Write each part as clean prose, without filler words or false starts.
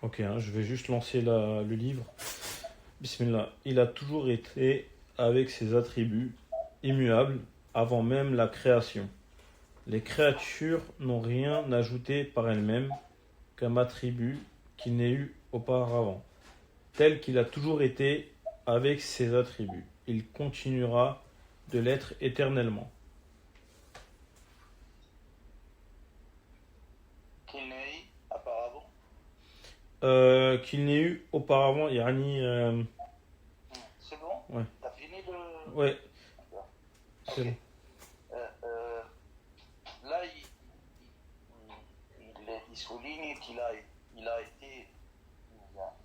Ok, hein, je vais juste lancer le livre. Bismillah. Il a toujours été avec ses attributs immuables avant même la création. Les créatures n'ont rien ajouté par elles-mêmes comme attribut qu'il n'ait eu auparavant. Tel qu'il a toujours été avec ses attributs. Il continuera de l'être éternellement. qu'il n'est auparavant. Qu'il n'ait eu auparavant, Yani. C'est bon? Ouais, T'as fini le. ouais, D'accord. c'est Ok. bon. Euh, euh, Là, il souligne il a été,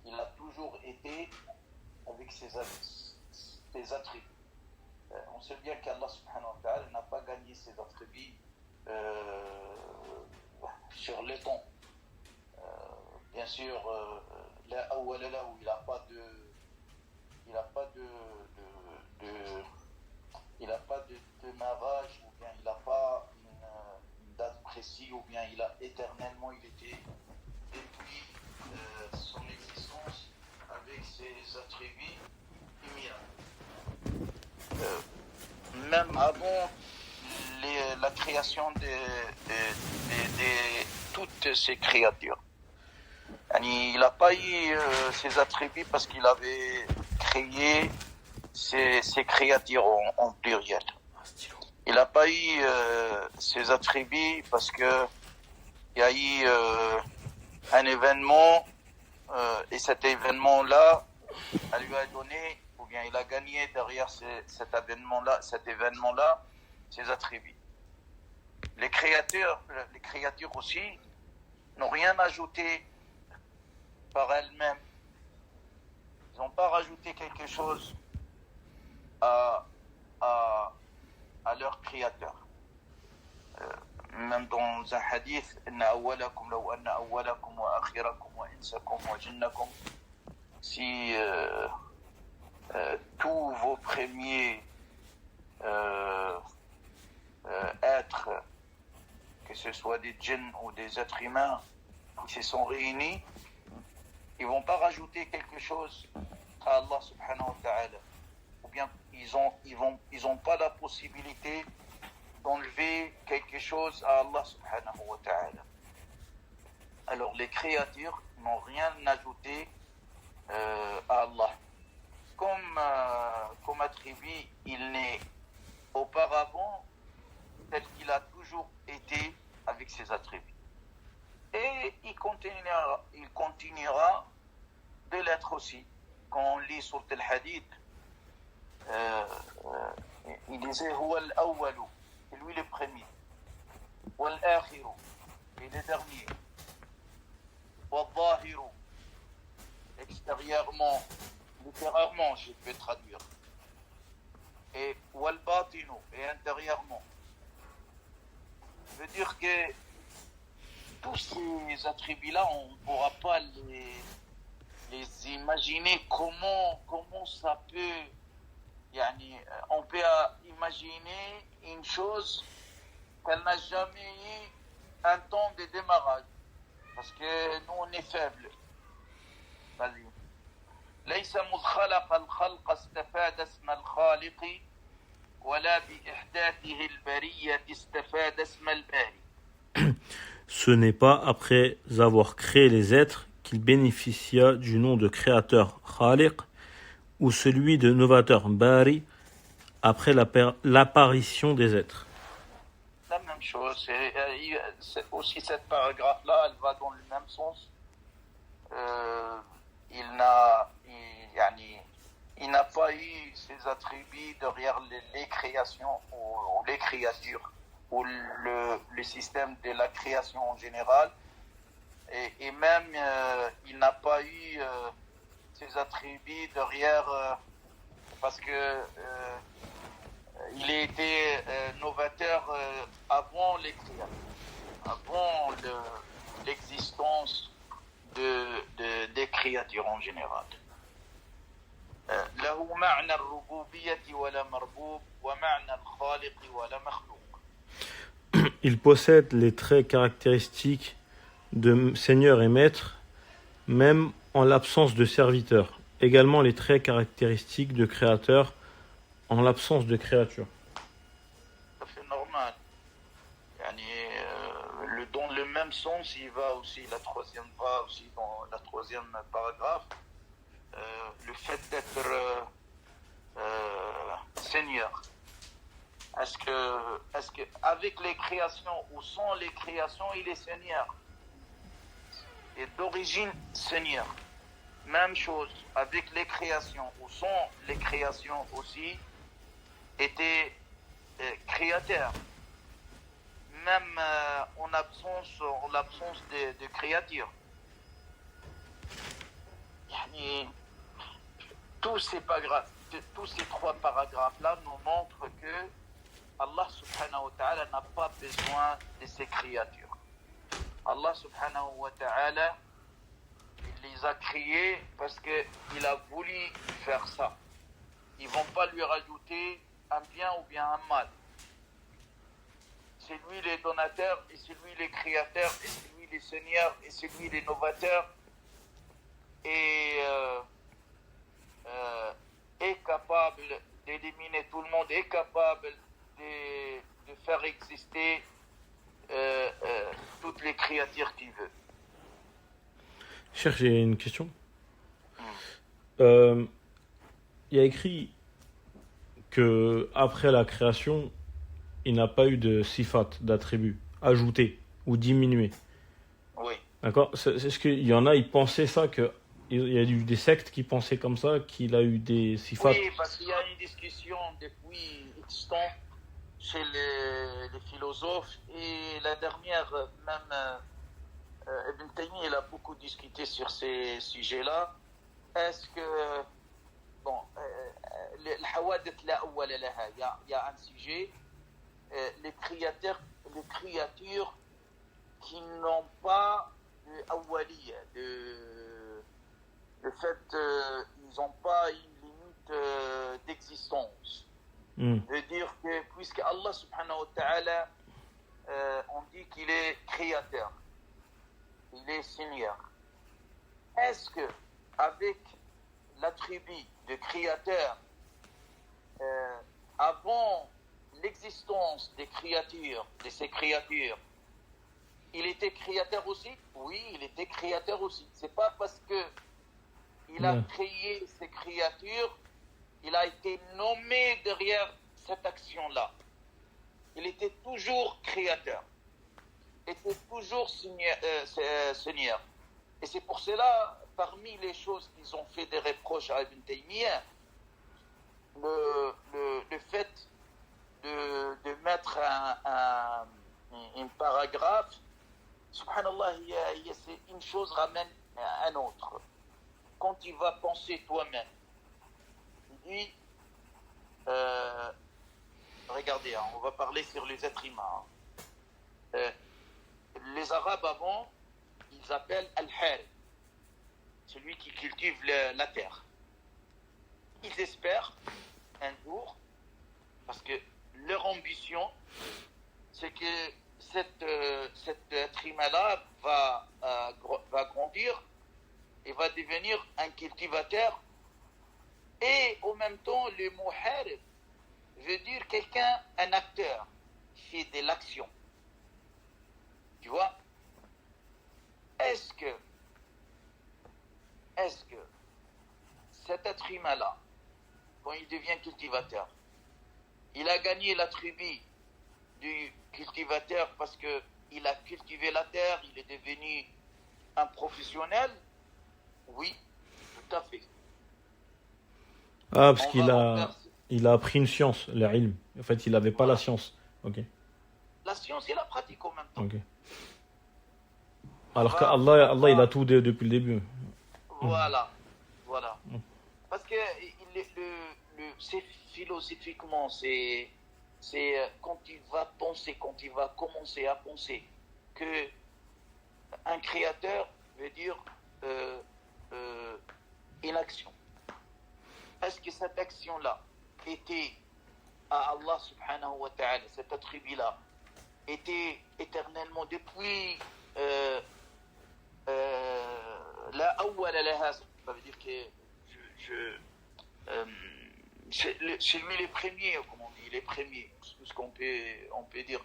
il a toujours été avec ses attributs. On sait bien qu'Allah subhanahu wa ta'ala n'a pas gagné ses attributs euh, sur les temps. Bien sûr, là où il n'a pas de, il n'a pas il n'a pas de démarrage, ou bien il n'a pas une date précise, ou bien il a éternellement, il était depuis son existence avec ses attributs immuables. Même avant la création de toutes ces créatures. Il n'a pas eu ses attributs parce qu'il avait créé ces créatures en pluriel. Il n'a pas eu ses attributs parce que il y a eu un événement et cet événement-là, elle lui a donné, ou bien il a gagné derrière cet événement-là, ses attributs. Les créatures aussi n'ont rien ajouté par elles-mêmes. Ils n'ont pas rajouté quelque chose à leur créateur. Même dans un hadith, si tous vos premiers êtres, que ce soit des djinns ou des êtres humains, qui se sont réunis, ils vont pas rajouter quelque chose à Allah subhanahu wa ta'ala. Ou bien ils ont pas la possibilité d'enlever quelque chose à Allah subhanahu wa ta'ala. Alors les créatures n'ont rien ajouté à Allah. Comme attribut, il n'est auparavant tel qu'il a toujours été avec ses attributs. Et il continuera de l'être aussi. Quand on lit sur le hadith, il disait Huwa al-awwalu, c'est lui le premier, wal-akhiru, et le dernier, wal-zahiru, extérieurement, littéralement, je peux traduire, et wal-batinu, et intérieurement. Ça veut dire que tous ces attributs-là, on ne pourra pas les imaginer comment ça peut. On peut imaginer une chose qu'elle n'a jamais eu un temps de démarrage. Parce que nous, on est faibles. Vas-y. ليس مذ خلق الخلق استفاد اسم الخالق ولا بإحداثه البرية استفاد اسم الباري. Ce n'est pas après avoir créé les êtres qu'il bénéficia du nom de créateur Khaliq ou celui de novateur Bari après l'apparition des êtres. La même chose, c'est aussi cette paragraphe-là, elle va dans le même sens. Il n'a pas eu ses attributs derrière les créations ou les créatures ou le système de la création en général, et même il n'a pas eu ses attributs derrière parce que il a été novateur avant les créatures, avant l'existence des créatures en général. له معنى الربوبية ولا مربوب ومعنى الخالق ولا مخلوق. Il possède les traits caractéristiques de Seigneur et Maître même en l'absence de serviteur. Également les traits caractéristiques de créateur en l'absence de créature. C'est normal. Dans le même sens, il va aussi, la troisième va aussi dans la troisième paragraphe, le fait d'être Seigneur. Est-ce que avec les créations ou sans les créations, il est Seigneur? Et d'origine Seigneur. Même chose, avec les créations ou sans les créations aussi, était créateur. Même en l'absence de créature. Tous ces trois paragraphes-là nous montrent que Allah subhanahu wa ta'ala n'a pas besoin de ses créatures. Allah subhanahu wa ta'ala, il les a créés parce qu'il a voulu faire ça. Ils ne vont pas lui rajouter un bien ou bien un mal. C'est lui le donateur, et c'est lui le créateur, et c'est lui le seigneur, et c'est lui l'innovateur, et est capable d'éliminer tout le monde, est capable de faire exister toutes les créatures qu'il veut. Cher, j'ai une question. Il y a écrit que après la création, il n'a pas eu de sifat, d'attributs, ajoutés ou diminués. Oui. D'accord. Est-ce qu'il y en a, ils pensaient ça, qu'il y a eu des sectes qui pensaient comme ça, qu'il a eu des sifat? Oui, parce qu'il y a une discussion depuis X temps chez les philosophes, et la dernière, même Ibn Taymiyyah, il a beaucoup discuté sur ces sujets-là. Est-ce que, bon, il y a un sujet, les créatures qui n'ont pas de awwaliya, le fait ils n'ont pas une limite d'existence. Veut dire que puisque Allah subhanahu wa ta'ala, on dit qu'il est créateur, il est Seigneur, est-ce que avec l'attribut de créateur, avant l'existence des créatures, de ces créatures, il était créateur aussi? Oui, il était créateur aussi. C'est pas parce que il a créé ces créatures, il a été nommé derrière cette action-là. Il était toujours créateur, était toujours Seigneur. Et c'est pour cela, parmi les choses qu'ils ont fait des reproches à Ibn Taymiyyah, le fait de mettre un paragraphe, subhanallah, c'est une chose ramène à un autre. Quand tu vas penser toi-même, tu dis, regardez, on va parler sur les êtres humains. Les Arabes avant, ils appellent Al-Harith, celui qui cultive la terre. Ils espèrent un jour, parce que leur ambition, c'est que cet être humain-là va grandir et va devenir un cultivateur. Et en même temps, le mot harith veut dire quelqu'un, un acteur, qui fait de l'action. Tu vois? Est-ce que cet être humain-là, quand il devient cultivateur, il a gagné l'attribut du cultivateur parce qu'il a cultivé la terre, il est devenu un professionnel? Oui, tout à fait. Ah, parce qu'il a appris une science, l'ilm. En fait, il n'avait pas la science. Ok. La science et la pratique en même temps. Ok. Alors qu'Allah, il a tout depuis le début. Voilà. Parce que c'est philosophiquement, c'est quand il va penser, quand il va commencer à penser que un créateur veut dire une action. Est-ce que cette action-là était à Allah subhanahu wa ta'ala, cet attribut-là était éternellement depuis la ça veut dire que c'est lui les premiers, comme on dit, les premiers, ce qu'on peut dire.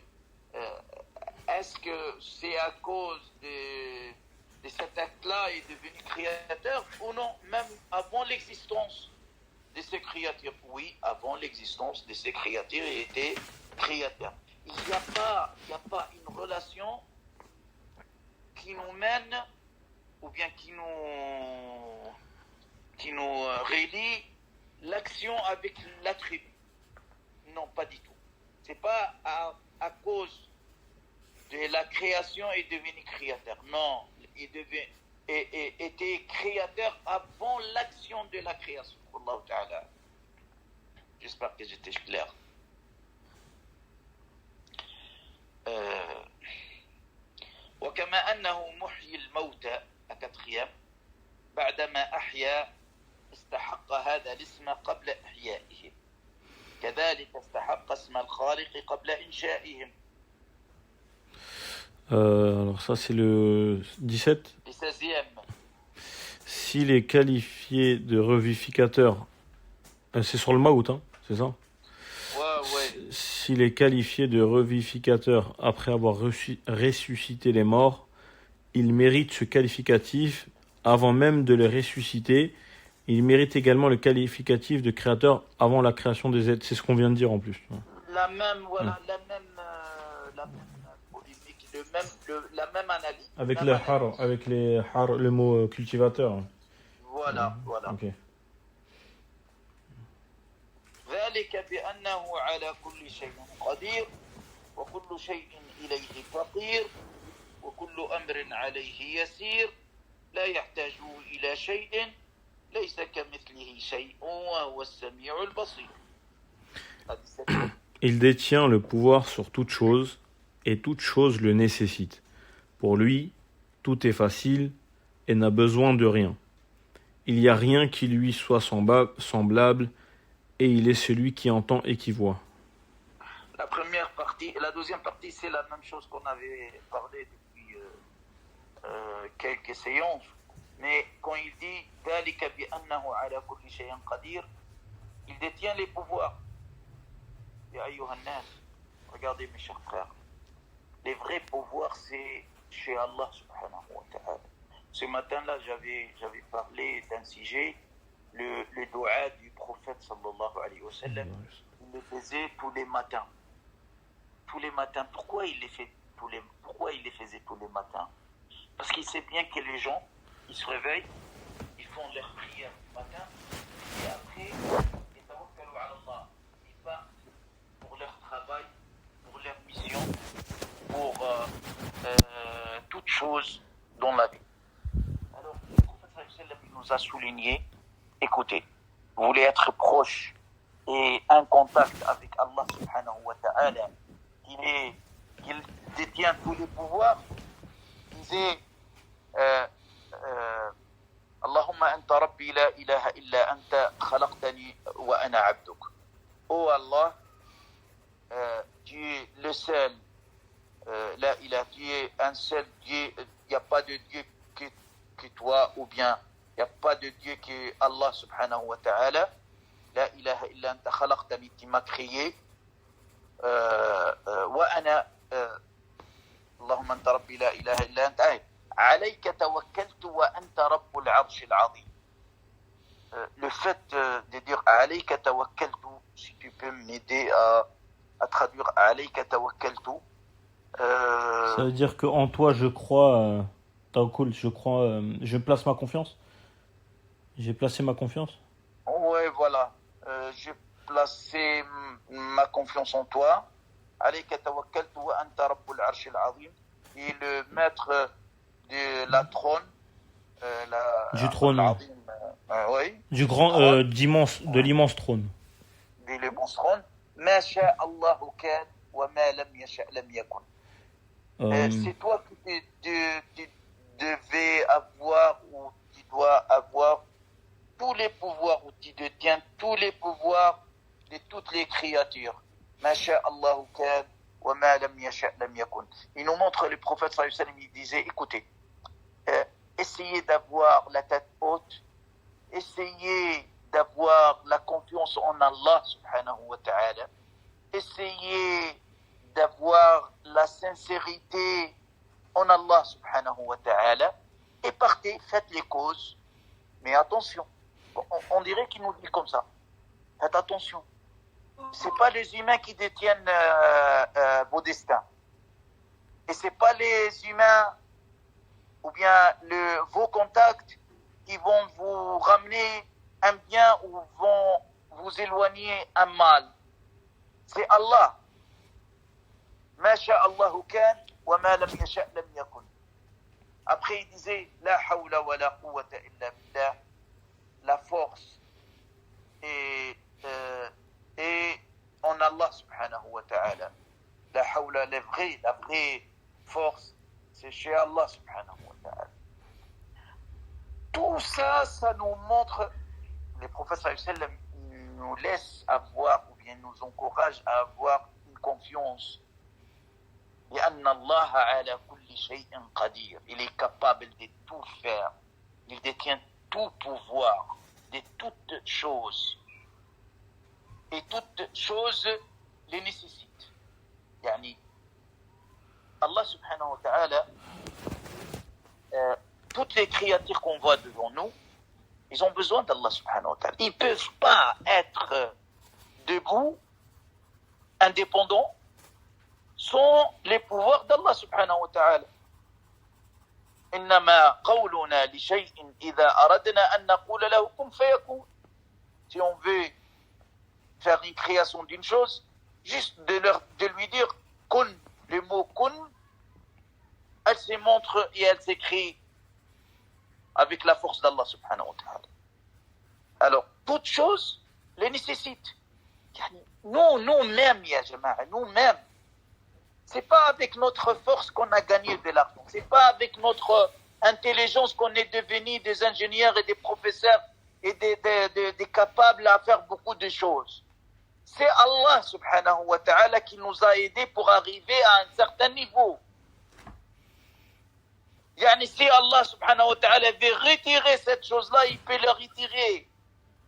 Est-ce que c'est à cause de cet acte-là est devenu créateur ou non, même avant l'existence de ces créatures? Oui, avant l'existence de ces créatures, il était créateur. Il n'y a pas une relation qui nous mène ou bien qui nous relie l'action avec l'attribut. Non, pas du tout. C'est pas à cause de la création est devenu créateur. Non, il était créateur avant l'action de la création. Allah Ta'ala. J'espère que j'étais clair. وكما أنه محيي الموتى الكاتريام بعدما أحيا استحق هذا الاسم قبل إحيائهم كذلك استحق اسم الخالق قبل إنشائهم. Alors ça c'est le 17. Le 16e. S'il est qualifié de revivificateur, c'est sur le Maout, hein, c'est ça? Ouais. S'il est qualifié de revivificateur après avoir ressuscité les morts, il mérite ce qualificatif avant même de les ressusciter. Il mérite également le qualificatif de créateur avant la création des êtres. C'est ce qu'on vient de dire en plus. La même polémique, la même analyse. Avec le mot cultivateur. Voilà. Okay. ذلك بأنه على كل شيء قدير وكل شيء إليه فقير وكل أمر عليه يسير لا يحتاج إلى شيء ليس كمثله شيء وهو السميع البصير. Il détient le pouvoir sur toute chose et toute chose le nécessite. Pour lui, tout est facile et n'a besoin de rien. Il n'y a rien qui lui soit semblable et il est celui qui entend et qui voit. La deuxième partie, c'est la même chose qu'on avait parlé depuis quelques séances. Mais quand il dit ذلك بأنه على كل شيء قدير, il détient les pouvoirs. Ya ayyuha an-nas, regardez mes chers frères, les vrais pouvoirs c'est chez Allah subhanahu wa ta'ala. Ce matin-là, j'avais parlé d'un sujet, le dua du prophète sallallahu alayhi wa sallam. Il le faisait tous les matins. Tous les matins. Pourquoi il les faisait tous les matins? Parce qu'il sait bien que les gens, ils se réveillent, ils font leur prière du matin, et après, ils tawakkalu ala Allah. Ils partent pour leur travail, pour leur mission, pour toute chose dans la vie. Alors, le prophète sallallahu alayhi wa sallam nous a souligné, écoutez, vous voulez être proche et en contact avec Allah subhanahu wa ta'ala, qu'il détient tous les pouvoirs, disait Allahumma anta rabbi la ilaha illa anta khalaqtani wa ana abduk. Oh Allah, tu es le seul, la ilaha, tu es un seul Dieu, il n'y a pas de Dieu que toi, ou bien il n'y a pas de Dieu que Allah subhanahu wa ta'ala. La ilaha illa anta khalaqtani, tu m'as créé. Wa ana Allahumma anta rabbi la ilaha illa anta alayka tawakkaltu wa anta rabbul arshil azim. Le fait de dire alayka tawakkaltu, si tu peux m'aider à traduire alayka tawakkaltu. Ça veut dire que en toi je crois, tawakkul, je place ma confiance. J'ai placé ma confiance. Oui, voilà. J'ai placé ma confiance en toi. Alayka tawakkaltu wa anta rabbul arshil azim. Et le maître de la trône, du trône, oui, du grand, de l'immense trône. De l'immense trône. Ma sha Allahu kan wa ma lam yasha lam yakun. C'est toi qui tu devais avoir ou tu dois avoir tous les pouvoirs, ou tu détiens tous les pouvoirs de toutes les créatures. Ma sha Allahu kan wa ma lam yasha lam yakun. Il nous montre le prophète sallallahu alayhi wa sallam, il disait, écoutez, essayez d'avoir la tête haute, essayez d'avoir la confiance en Allah subhanahu wa ta'ala, essayez d'avoir la sincérité en Allah subhanahu wa ta'ala, et partez, faites les causes, mais attention, on dirait qu'il nous dit comme ça, faites attention, c'est pas les humains qui détiennent vos destins, et c'est pas les humains ou bien vos contacts qui vont vous ramener un bien ou vont vous éloigner un mal. C'est Allah. Ma sha'Allahu kan wa ma lam yasha' lam yakun. Après il disait la hawla wa la quwwata illa billah. La force et en Allah subhanahu wa ta'ala. La hawla, la vraie force, c'est chez Allah subhanahu wa ta'ala. Tout ça, ça nous montre, les prophètes sallam nous laissent avoir ou bien nous encouragent à avoir une confiance. لأن الله على كل شيء قدير. Il est capable de tout faire. Il détient tout pouvoir de toutes choses. Et toutes choses les nécessitent. يعني Allah subhanahu wa ta'ala, toutes les créatures qu'on voit devant nous, ils ont besoin d'Allah subhanahu wa ta'ala. Ils ne peuvent pas être debout, indépendants, sans les pouvoirs d'Allah subhanahu wa ta'ala. إنما قولنا لشيء إذا أردنا أن نقول له كن فيكون. Si on veut faire une création d'une chose, juste de lui dire kun, le mot kun, elle se montre et elle s'écrit avec la force d'Allah subhanahu wa ta'ala. Alors, toute chose les nécessite. Nous-mêmes, ya jama'a, nous-mêmes, c'est pas avec notre force qu'on a gagné de l'argent. C'est pas avec notre intelligence qu'on est devenu des ingénieurs et des professeurs et des capables à faire beaucoup de choses. C'est Allah subhanahu wa ta'ala qui nous a aidés pour arriver à un certain niveau. Yani si Allah subhanahu wa ta'ala veut retirer cette chose-là, il peut le retirer.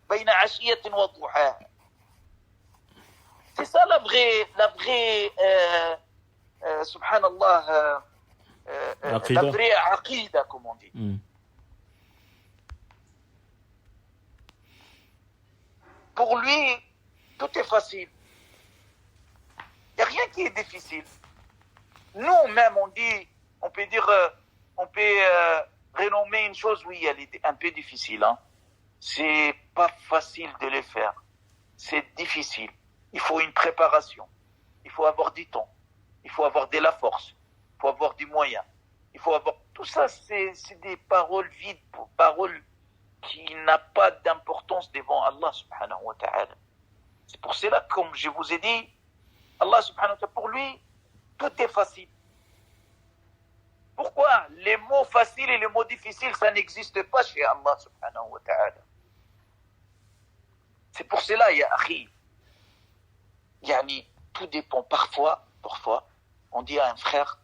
Bayna ashiyatin wa duha. C'est ça la vraie subhanallah, la vraie aqida, comme on dit. Pour lui, tout est facile. Il n'y a rien qui est difficile. Nous-mêmes, on peut dire, on peut renommer une chose, oui, elle est un peu difficile. Hein. C'est pas facile de le faire. C'est difficile. Il faut une préparation. Il faut avoir du temps. Il faut avoir de la force. Il faut avoir du moyen. Il faut avoir... Tout ça, c'est des paroles vides, paroles qui n'ont pas d'importance devant Allah subhanahu wa ta'ala. C'est pour cela, comme je vous ai dit, Allah subhanahu wa ta'ala, pour lui, tout est facile. Pourquoi? Les mots faciles et les mots difficiles, ça n'existe pas chez Allah subhanahu wa ta'ala. C'est pour cela, ya akhi, yani, tout dépend. Parfois, on dit à un frère,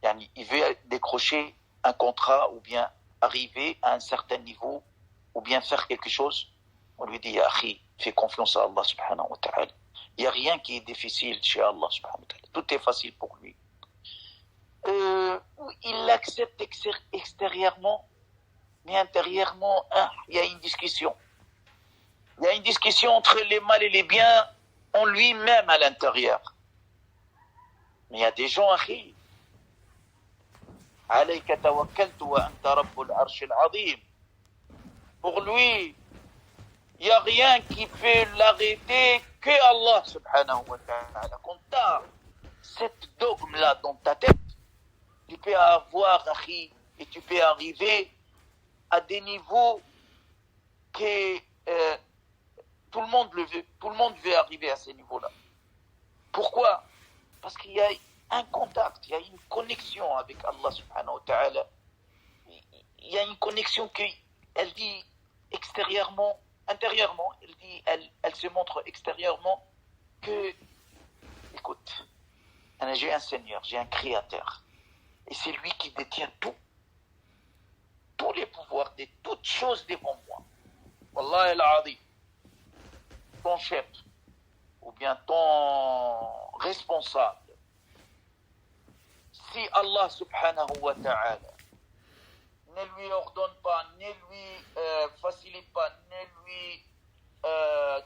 yani, il veut décrocher un contrat ou bien arriver à un certain niveau ou bien faire quelque chose. On lui dit, ya akhi, fais confiance à Allah subhanahu wa ta'ala. Il n'y a rien qui est difficile chez Allah subhanahu wa ta'ala. Tout est facile pour lui. Il l'accepte extérieurement, mais intérieurement, il y a une discussion. Il y a une discussion entre les mal et les biens en lui-même à l'intérieur. Mais il y a des gens, akhi. Alayka tawakkaltu wa anta rabbul arshil azim. Pour lui, il n'y a rien qui peut l'arrêter que Allah subhanahu wa ta'ala. Quand tu as cette dogme-là dans ta tête, tu peux avoir, akhi, et tu peux arriver à des niveaux que tout le monde le veut. Tout le monde veut arriver à ces niveaux-là. Pourquoi? Parce qu'il y a un contact, il y a une connexion avec Allah subhanahu wa ta'ala. Il y a une connexion qu'elle dit extérieurement, intérieurement, elle se montre extérieurement que, écoute, j'ai un Seigneur, j'ai un Créateur. Et c'est lui qui détient tout. avoir toutes choses devant moi. Wallah al-Azim, ton chef, ou bien ton responsable, si Allah subhanahu wa ta'ala ne lui ordonne pas, ne lui facilite pas, ne lui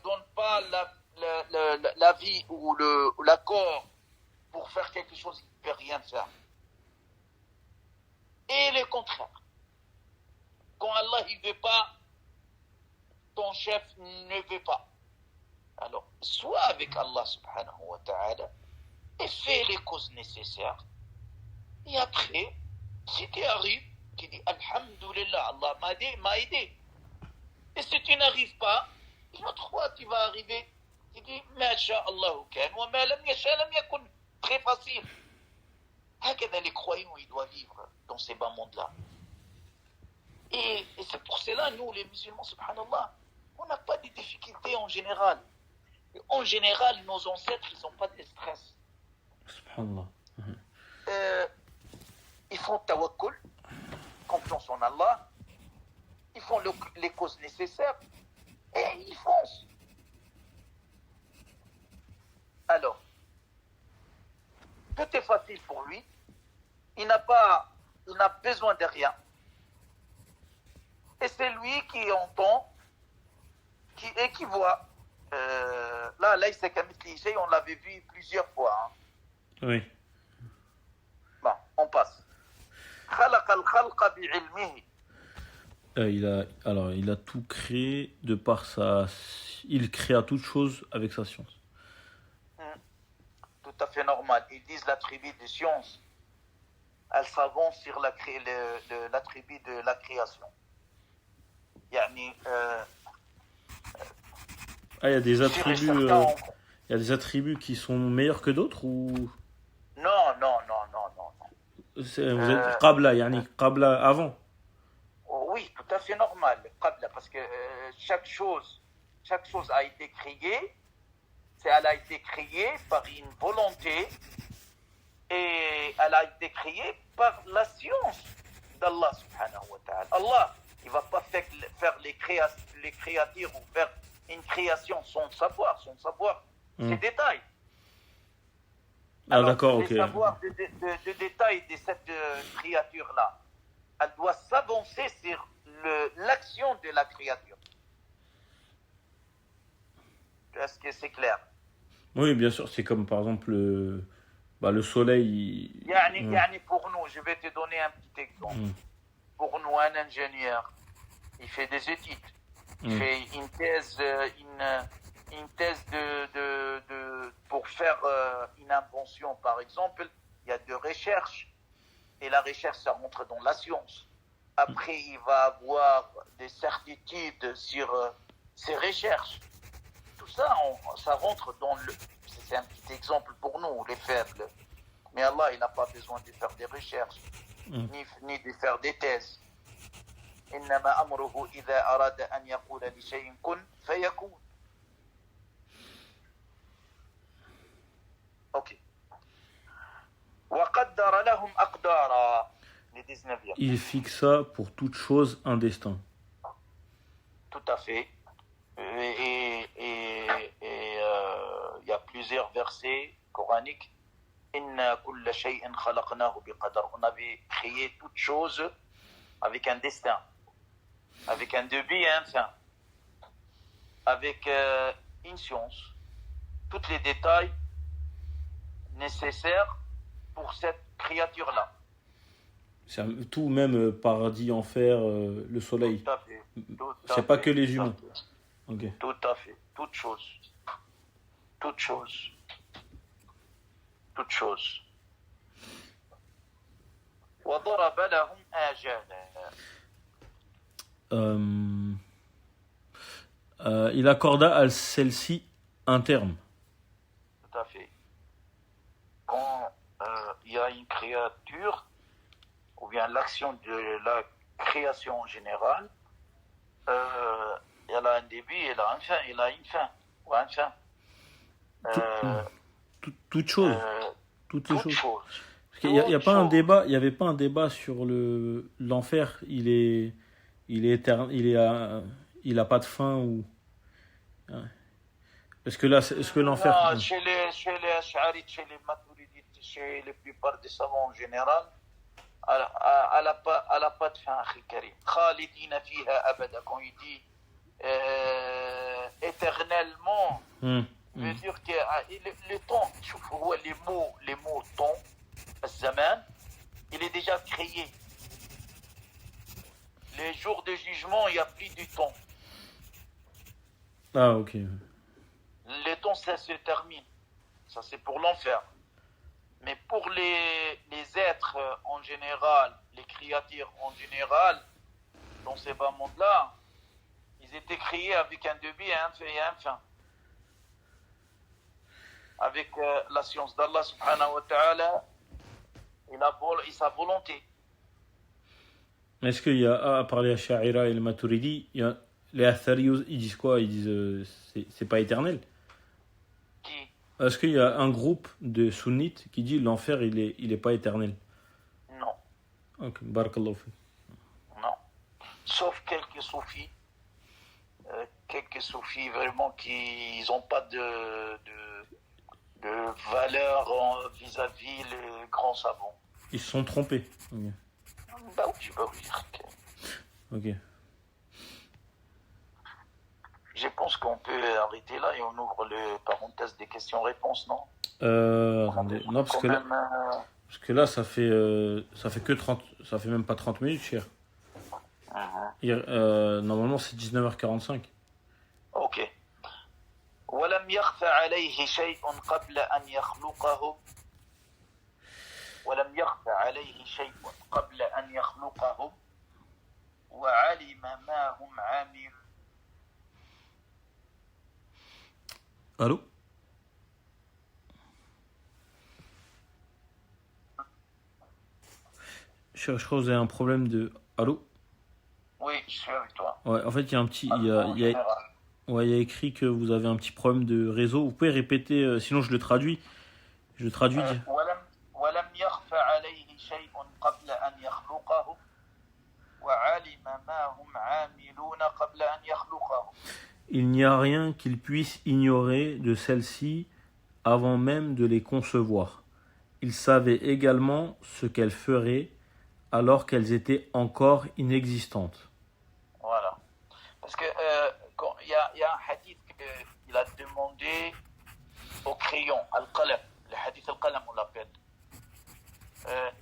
donne pas la vie ou l'accord pour faire quelque chose, il ne peut rien faire. Et le contraire. Quand Allah ne veut pas, ton chef ne veut pas. Alors, sois avec Allah subhanahu wa ta'ala et fais les causes nécessaires. Et après, si tu arrives, tu dis Alhamdulillah, Allah m'a aidé. Et si tu n'arrives pas, une autre fois tu vas arriver, tu dis Ma sha'Allahu kan, wa ma lam yasha lam yakun. Très facile. Les croyants, ils doivent vivre dans ces bas mondes-là. Et c'est pour cela, nous, les musulmans, subhanallah, on n'a pas de difficultés en général. En général, nos ancêtres, ils n'ont pas de stress. Subhanallah. Ils font tawakkul, confiance en Allah, ils font les causes nécessaires et ils foncent. Alors, tout est facile pour lui, il n'a besoin de rien. Et c'est lui qui entend et qui voit. Là, on l'avait vu plusieurs fois. Hein. Oui. Bon, on passe. Il a tout créé de par sa... Il créa toute chose avec sa science. Tout à fait normal. Ils disent l'attribut de science. Elle s'avance sur l'attribut de la création. Yani, il y a des attributs... il y a des attributs qui sont meilleurs que d'autres ou... Non. Vous êtes qabla, yani qabla avant. Oui, tout à fait normal, qabla, parce que chaque chose a été créée, elle a été créée par une volonté et elle a été créée par la science d'Allah subhanahu wa ta'ala. Allah, il ne va pas faire les créatures ou faire une création sans savoir, c'est détail. Alors, d'accord, ok. Savoir de détails de cette créature-là, elle doit s'avancer sur l'action de la créature. Est-ce que c'est clair? Oui, bien sûr, c'est comme par exemple le soleil. Yani pour nous, je vais te donner un petit exemple. Pour nous, un ingénieur, il fait des études, il fait une thèse, pour faire une invention, par exemple, il y a de recherches, et la recherche, ça rentre dans la science. Après, il va avoir des certitudes sur ses recherches. Tout ça, ça rentre dans le... C'est un petit exemple pour nous, les faibles. Mais Allah, il n'a pas besoin de faire des recherches, ni de faire des thèses. إنما أمره إذا أراد أن يقول لشيء كن فيكون. Ok. وقدر لهم أقدارا. Les 19e. Il fixa pour toute chose un destin. Tout à fait. Et il y a plusieurs versets coraniques. Inna kulla shay'in khalaqnahu biqadar. On avait créé toute chose avec un destin, avec un début et un fin, avec une science, tous les détails nécessaires pour cette créature-là. C'est tout, même paradis, enfer, le soleil. Tout à fait. C'est pas que les humains. Okay. Tout à fait. Toute chose. وضرب لهم آجالا. Il accorda à celle-ci un terme. Tout à fait. Quand il y a une créature, ou bien l'action de la création en général, elle a un début, elle a une fin, ou un fin. Toutes choses. Toutes les choses. Parce qu'il y a pas chose. un débat, il n'y avait pas un débat sur l'enfer. Il est il est éternel, il a pas de fin ou est-ce que l'enfer Non, chez les Ash'arites, chez les Maturidites, chez la plupart des savants en général, elle a pas de fin, Akhi Karim. Khalidina fiha abada, quand il dit éternellement, veut dire que le temps, les mots temps, zaman, il est déjà créé. Les jours de jugement, il n'y a plus du temps. Ah, ok. Le temps, ça se termine. Ça, c'est pour l'enfer. Mais pour les êtres en général, les créatures en général, dans ces bas mondes-là, ils étaient créés avec un début et un fin. Avec la science d'Allah subhanahu wa ta'ala et sa volonté. Est-ce qu'il y a, à part les Ash'ari et les Maturidi, il y a les Athari, ils disent quoi? Ils disent c'est pas éternel. Qui? Est-ce qu'il y a un groupe de sunnites qui dit l'enfer il est pas éternel? Non. Ok, barakallahu fi. Non. Sauf quelques soufis vraiment qui n'ont pas de valeur vis-à-vis les grands savants. Ils se sont trompés. Ok. Bah oui. Ok. Je pense qu'on peut arrêter là et on ouvre le parenthèse des questions-réponses, non? Attendez. Non, parce que là, ça fait que 30, ça fait même pas 30 minutes, cher. Normalement, c'est 19h45. Ok. ولم يخفى عليه شيء قبل أن يخلقه ولم يخفى عليه شيء قبل أن يخلقه وعلم ما هم عاملون. Allô? Je crois que vous avez un problème de... Allô? Oui, je suis avec toi. Ouais, en fait, il y a un petit... Il y a écrit que vous avez un petit problème de réseau. Vous pouvez répéter, sinon je le traduis. ولم يخفى عليه شيء قبل أن يخلقه وعلم ما هم عاملون قبل أن يخلقه. Il n'y a rien qu'il puisse ignorer de celles-ci avant même de les concevoir. Il savait également ce qu'elles feraient alors qu'elles étaient encore inexistantes. Voilà. Parce que il y a un hadith qu'il a demandé au crayon, al-qalam, le hadith al-qalam on l'appelle,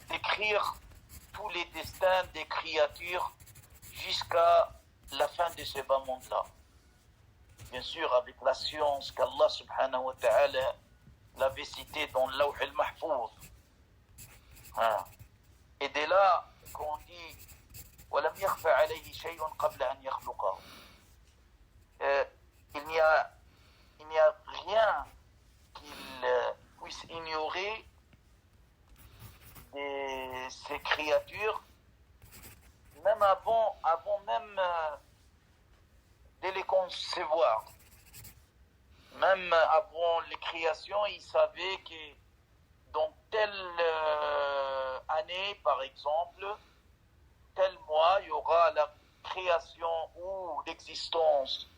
d'écrire tous les destins des créatures jusqu'à la fin de ce bas monde-là. Bien sûr, avec la science qu'Allah subhanahu wa ta'ala l'avait citée dans l'Awh al-Mahfouz. Et dès là, quand on dit وَلَمْ يَخْفَ عَلَيْهِ شَيْءٌ قَبْلَ أَنْ يَخْلُقَهُ, il n'y a rien qu'il puisse ignorer de ces créatures, même avant même de les concevoir. Même avant les créations, il savait que dans telle année, par exemple, tel mois, il y aura la création ou l'existence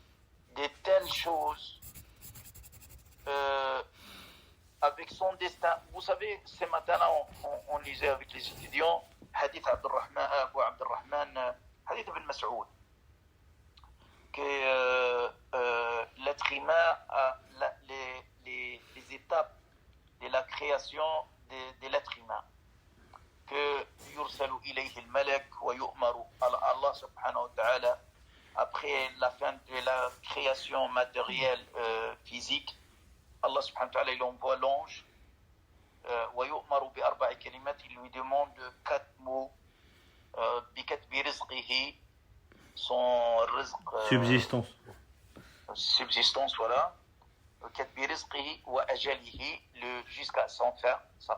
de telles choses avec son destin. Vous savez, ce matin-là, on lisait avec les étudiants Hadith Abu Abdurrahman, Hadith Ibn Mas'ud, que l'être humain a les étapes de la création de l'être humain. Que yursalu ilayhi al-malak wa yu'maru. Allah subhanahu wa ta'ala, après la fin de la création matérielle physique, Allah subhanahu wa ta'ala il envoie l'ange wa yu'maru bi arba'i kalimat, il lui demande 4 mots bi katbi rizqihi, son rizq, subsistance, voilà, katbi rizqihi wa ajalihi, jusqu'à sa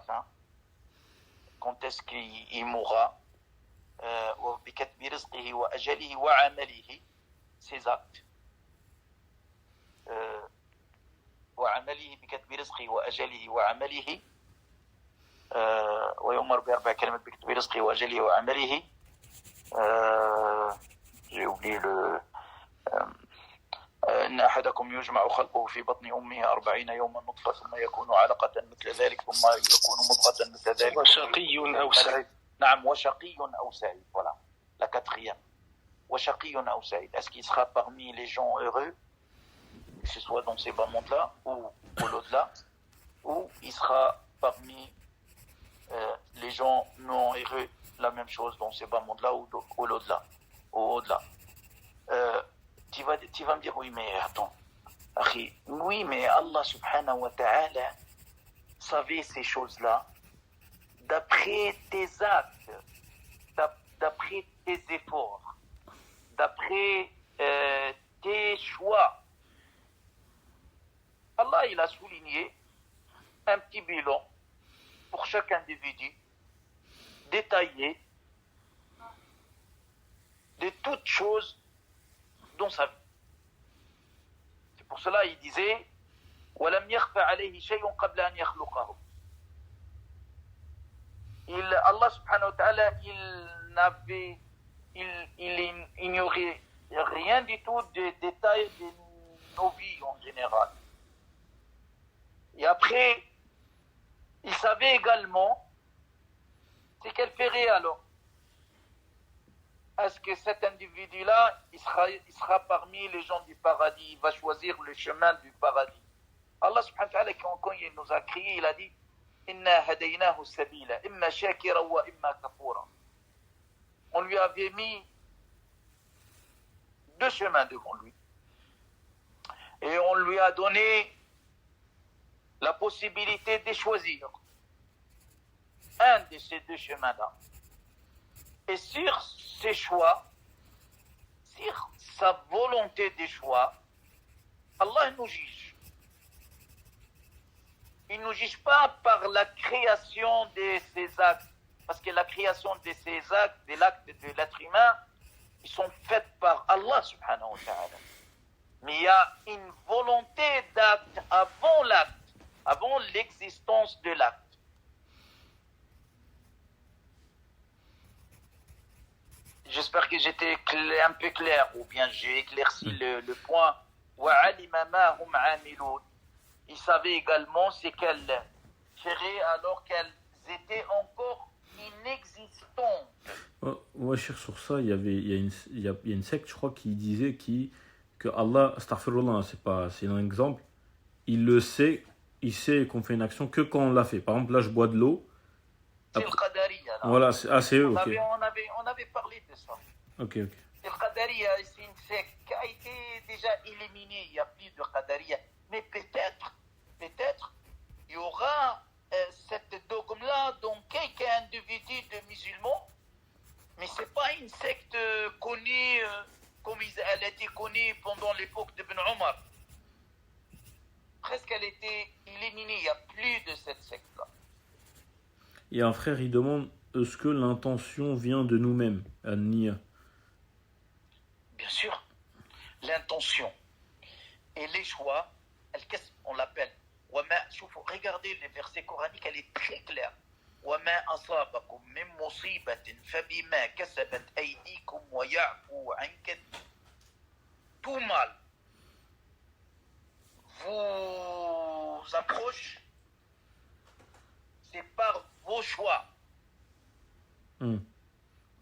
fin, quand est-ce qu'il mourra, بكتب رزقه وأجله وعمله, ses actes, وعمله بكتب رزقه وأجله وعمله, ويؤمر بأربع كلمات بكتب رزقه وأجله وعمله, j'ai oublié le إن أحدكم يجمع خلقه في بطن أمه 40 يوما نطفة ثم يكون علقة مثل ذلك ثم يكون مضغة مثل ذلك وشقي أو سعيد. نعم وشقي أو سعيد. Voilà la quatrième. وشقي أو سعيد. Est-ce qu'il sera parmi les gens heureux, que ce soit dans ces bas mondes-là ou l'au-delà, ou il sera parmi les gens non heureux, la même chose dans ces bas mondes-là ou l'au-delà, ou au-delà. Tu vas me dire, oui, mais attends, oui, mais Allah subhanahu wa ta'ala savait ces choses-là d'après tes actes, d'après tes efforts, d'après tes choix. Allah, il a souligné un petit bilan pour chaque individu, détaillé de toutes choses dans sa vie. C'est pour cela il disait وَلَمْ يَخْفَ عَلَيْهِ شَيْءٌ قَبْلَ أَنْ يَخْلُقَهُ. Allah subhanahu wa ta'ala, il ignorait rien du tout des détails de nos vies en général. Et après, il savait également ce qu'elle ferait alors. Est-ce que cet individu-là, il sera parmi les gens du paradis, il va choisir le chemin du paradis. Allah subhanahu wa ta'ala, quand il nous a créé, il a dit Inna hadaynahu sabila, imma shakira wa imma kafura. On lui avait mis deux chemins devant lui. Et on lui a donné la possibilité de choisir un de ces deux chemins-là. Et sur ses choix, sur sa volonté de choix, Allah nous juge. Il ne nous juge pas par la création de ses actes, parce que la création de ces actes, de l'acte de l'être humain, ils sont faits par Allah subhanahu wa ta'ala. Mais il y a une volonté d'acte avant l'acte, avant l'existence de l'acte. J'espère que j'étais un peu clair, ou bien j'ai éclairci le point. Ils savaient également ce qu'elles feraient alors qu'elles étaient encore inexistantes. Ouais, cher, sur ça, il y a une secte, je crois, qui disait que Allah, astaghfirullah, c'est un exemple, il sait qu'on fait une action que quand on l'a fait. Par exemple, là, je bois de l'eau. C'est le Qadariya. Voilà, c'est eux, ok. On avait parlé de ça. Ok. Le Qadariya, c'est une secte qui a été déjà éliminée. Il n'y a plus de Qadariya. Mais peut-être, il y aura cette dogme-là dans quelques individus de musulmans. Mais ce n'est pas une secte connue comme elle a été connue pendant l'époque d'Ibn Omar. Presque elle était éliminée. Il n'y a plus de cette secte-là. Et un frère, il demande, est-ce que l'intention vient de nous-mêmes, An-Niya? Bien sûr, l'intention et les choix, on l'appelle. Regardez les versets coraniques, elle est très claire. وَمَا أَصَابَكُم مِّن مُّصِيبَةٍ فَبِمَا كَسَبَتْ أَيْدِيكُمْ وَيَعْفُو عَن كَثِيرٍ. Tout mal vous approche, c'est par vos choix.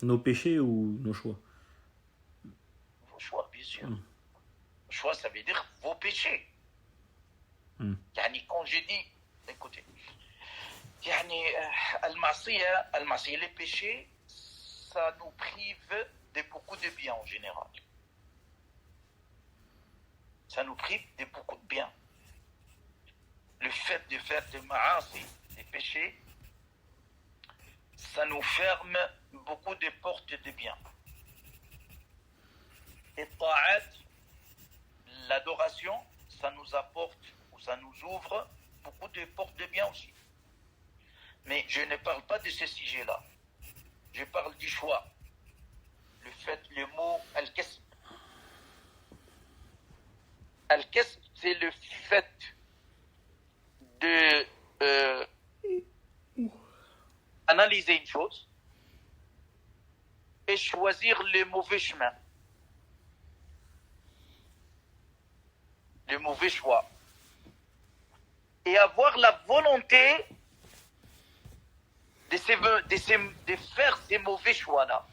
Nos péchés ou nos choix? Vos choix, bien sûr. Choix, ça veut dire vos péchés. Quand je dis, écoutez, les péchés, ça nous prive de beaucoup de bien en général. Ça nous prive de beaucoup de bien. Le fait de faire des ma'asi, des péchés, ça nous ferme beaucoup de portes de bien. Et ta'at, l'adoration, ça nous apporte ou ça nous ouvre beaucoup de portes de bien aussi. Mais je ne parle pas de ce sujet-là. Je parle du choix. Le mot al-kasb. Al-kasb, c'est le fait de analyser une chose et choisir le mauvais chemin. le mauvais choix et avoir la volonté de faire ces mauvais choix-là.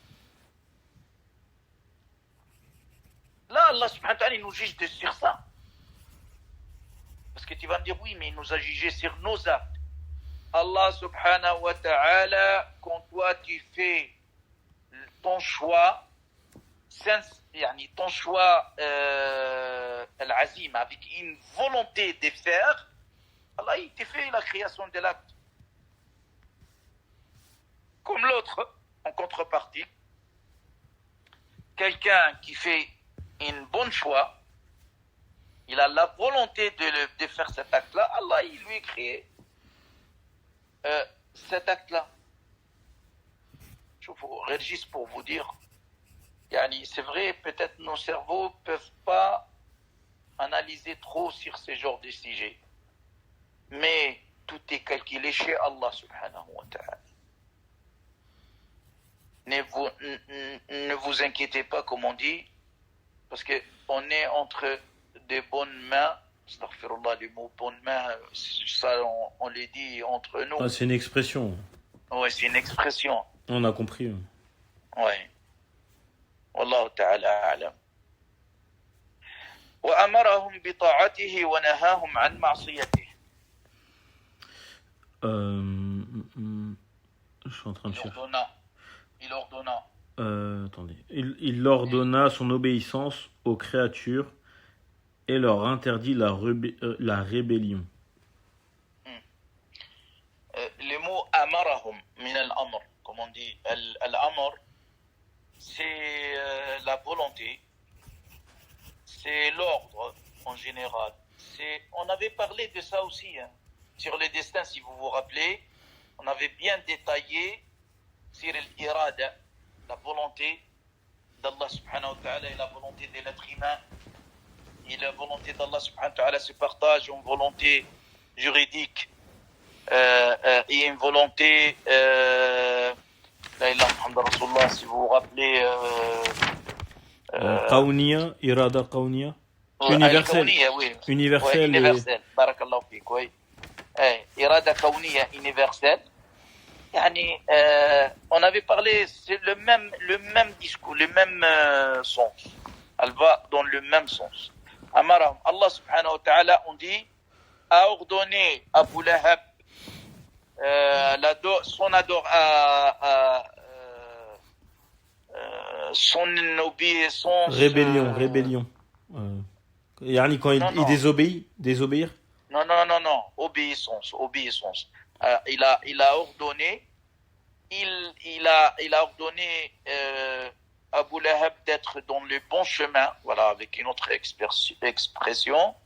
Là, Allah subhanahu wa ta'ala, il nous juge sur ça. Parce que tu vas me dire, oui, mais il nous a jugé sur nos actes. Allah subhanahu wa ta'ala, quand toi tu fais ton choix, ton choix al-azim, avec une volonté de faire, Allah il te fait la création de l'acte. Comme l'autre, en contrepartie, quelqu'un qui fait un bon choix, il a la volonté de faire cet acte-là, Allah il lui crée cet acte-là. Je vous Régis pour vous dire, c'est vrai, peut-être nos cerveaux ne peuvent pas analyser trop sur ce genre de sujet. Mais tout est calculé chez Allah subhanahu wa ta'ala. Ne vous inquiétez pas, comme on dit, parce qu'on est entre des bonnes mains. Astaghfirullah, le mot bonne main, ça on le dit entre nous. Ah, c'est une expression. Oui, c'est une expression. On a compris. Oui. Wallahu ta'ala a'lam. وأمرهم بطاعته ونهاهم عن معصيته. Je suis en train de chercher. Il ordonna. Attendez. Il ordonna son obéissance aux créatures et leur interdit la rébellion. Le mot amarahum min al-amr, comme on dit, al-amr, c'est la volonté, c'est l'ordre en général. On avait parlé de ça aussi, sur le destin, si vous vous rappelez. On avait bien détaillé sur l'irada, la volonté d'Allah subhanahu wa ta'ala et la volonté de l'être humain. Et la volonté d'Allah subhanahu wa ta'ala se partage en volonté juridique et une volonté la ilaha Muhammad Rasulullah, si vous vous rappelez Qawniya, irada qawniya, universelle. Oui. Universelle. Ouais, universelle. Barakallahu fik, oui. Irada qawniya universelle. On avait parlé, c'est le même discours, le même sens. Elle va dans le même sens. Amarahum, Allah subhanahu wa ta'ala, on dit, a ordonné à Abu Lahab son obéissance. Rébellion. Quand il désobéir. Non. Obéissance. Il a ordonné. Il a ordonné Abu Lahab d'être dans le bon chemin, voilà, avec une autre expression.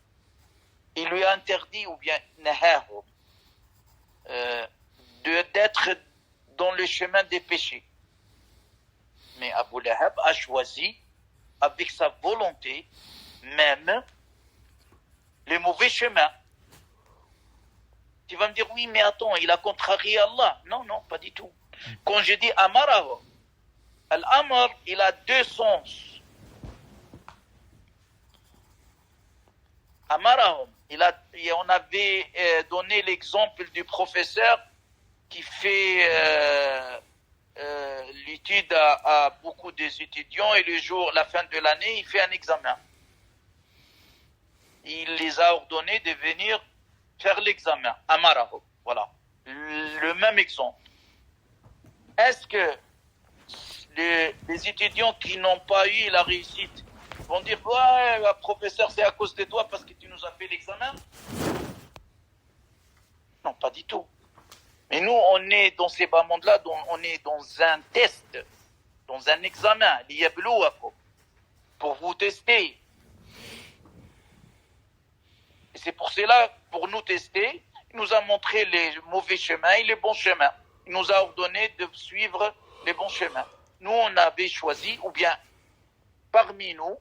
Il lui a interdit, ou bien nahahu, d'être dans le chemin des péchés. Mais Abu Lahab a choisi, avec sa volonté même, le mauvais chemin. Tu vas me dire, oui, mais attends, il a contrarié Allah. Non, pas du tout. Quand je dis amarahu, al-amr, il a deux sens. Amarahum, on avait donné l'exemple du professeur qui fait l'étude à beaucoup des étudiants et la fin de l'année, il fait un examen. Il les a ordonnés de venir faire l'examen. Amarahum, voilà. Le même exemple. Est-ce que les étudiants qui n'ont pas eu la réussite vont dire « Ouais, professeur, c'est à cause de toi parce que tu nous as fait l'examen ?» Non, pas du tout. Mais nous, on est dans ces bas mondes-là, on est dans un test, dans un examen, pour vous tester. Et c'est pour cela, pour nous tester, il nous a montré les mauvais chemins et les bons chemins. Il nous a ordonné de suivre les bons chemins. Nous, on avait choisi, ou bien parmi nous,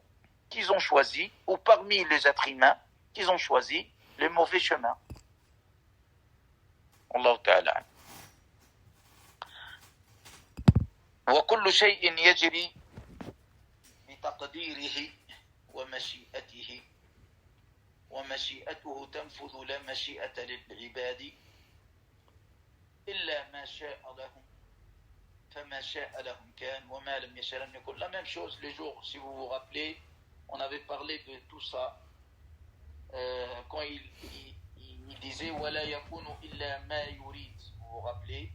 qu'ils ont choisi, ou parmi les êtres humains, qu'ils ont choisi le mauvais chemin. Allah Ta'ala. وكل شيء يجري بتقديره ومشيئته ومشيئته تنفذ لا مشيئة للعباد إلا ما شاء لهم فما شاء لهم كان وما لم يشاء لم يكن. La même chose les jours, si vous vous rappelez, on avait parlé de tout ça quand il disait ولا يكون إلا ما يريد. Vous vous rappelez?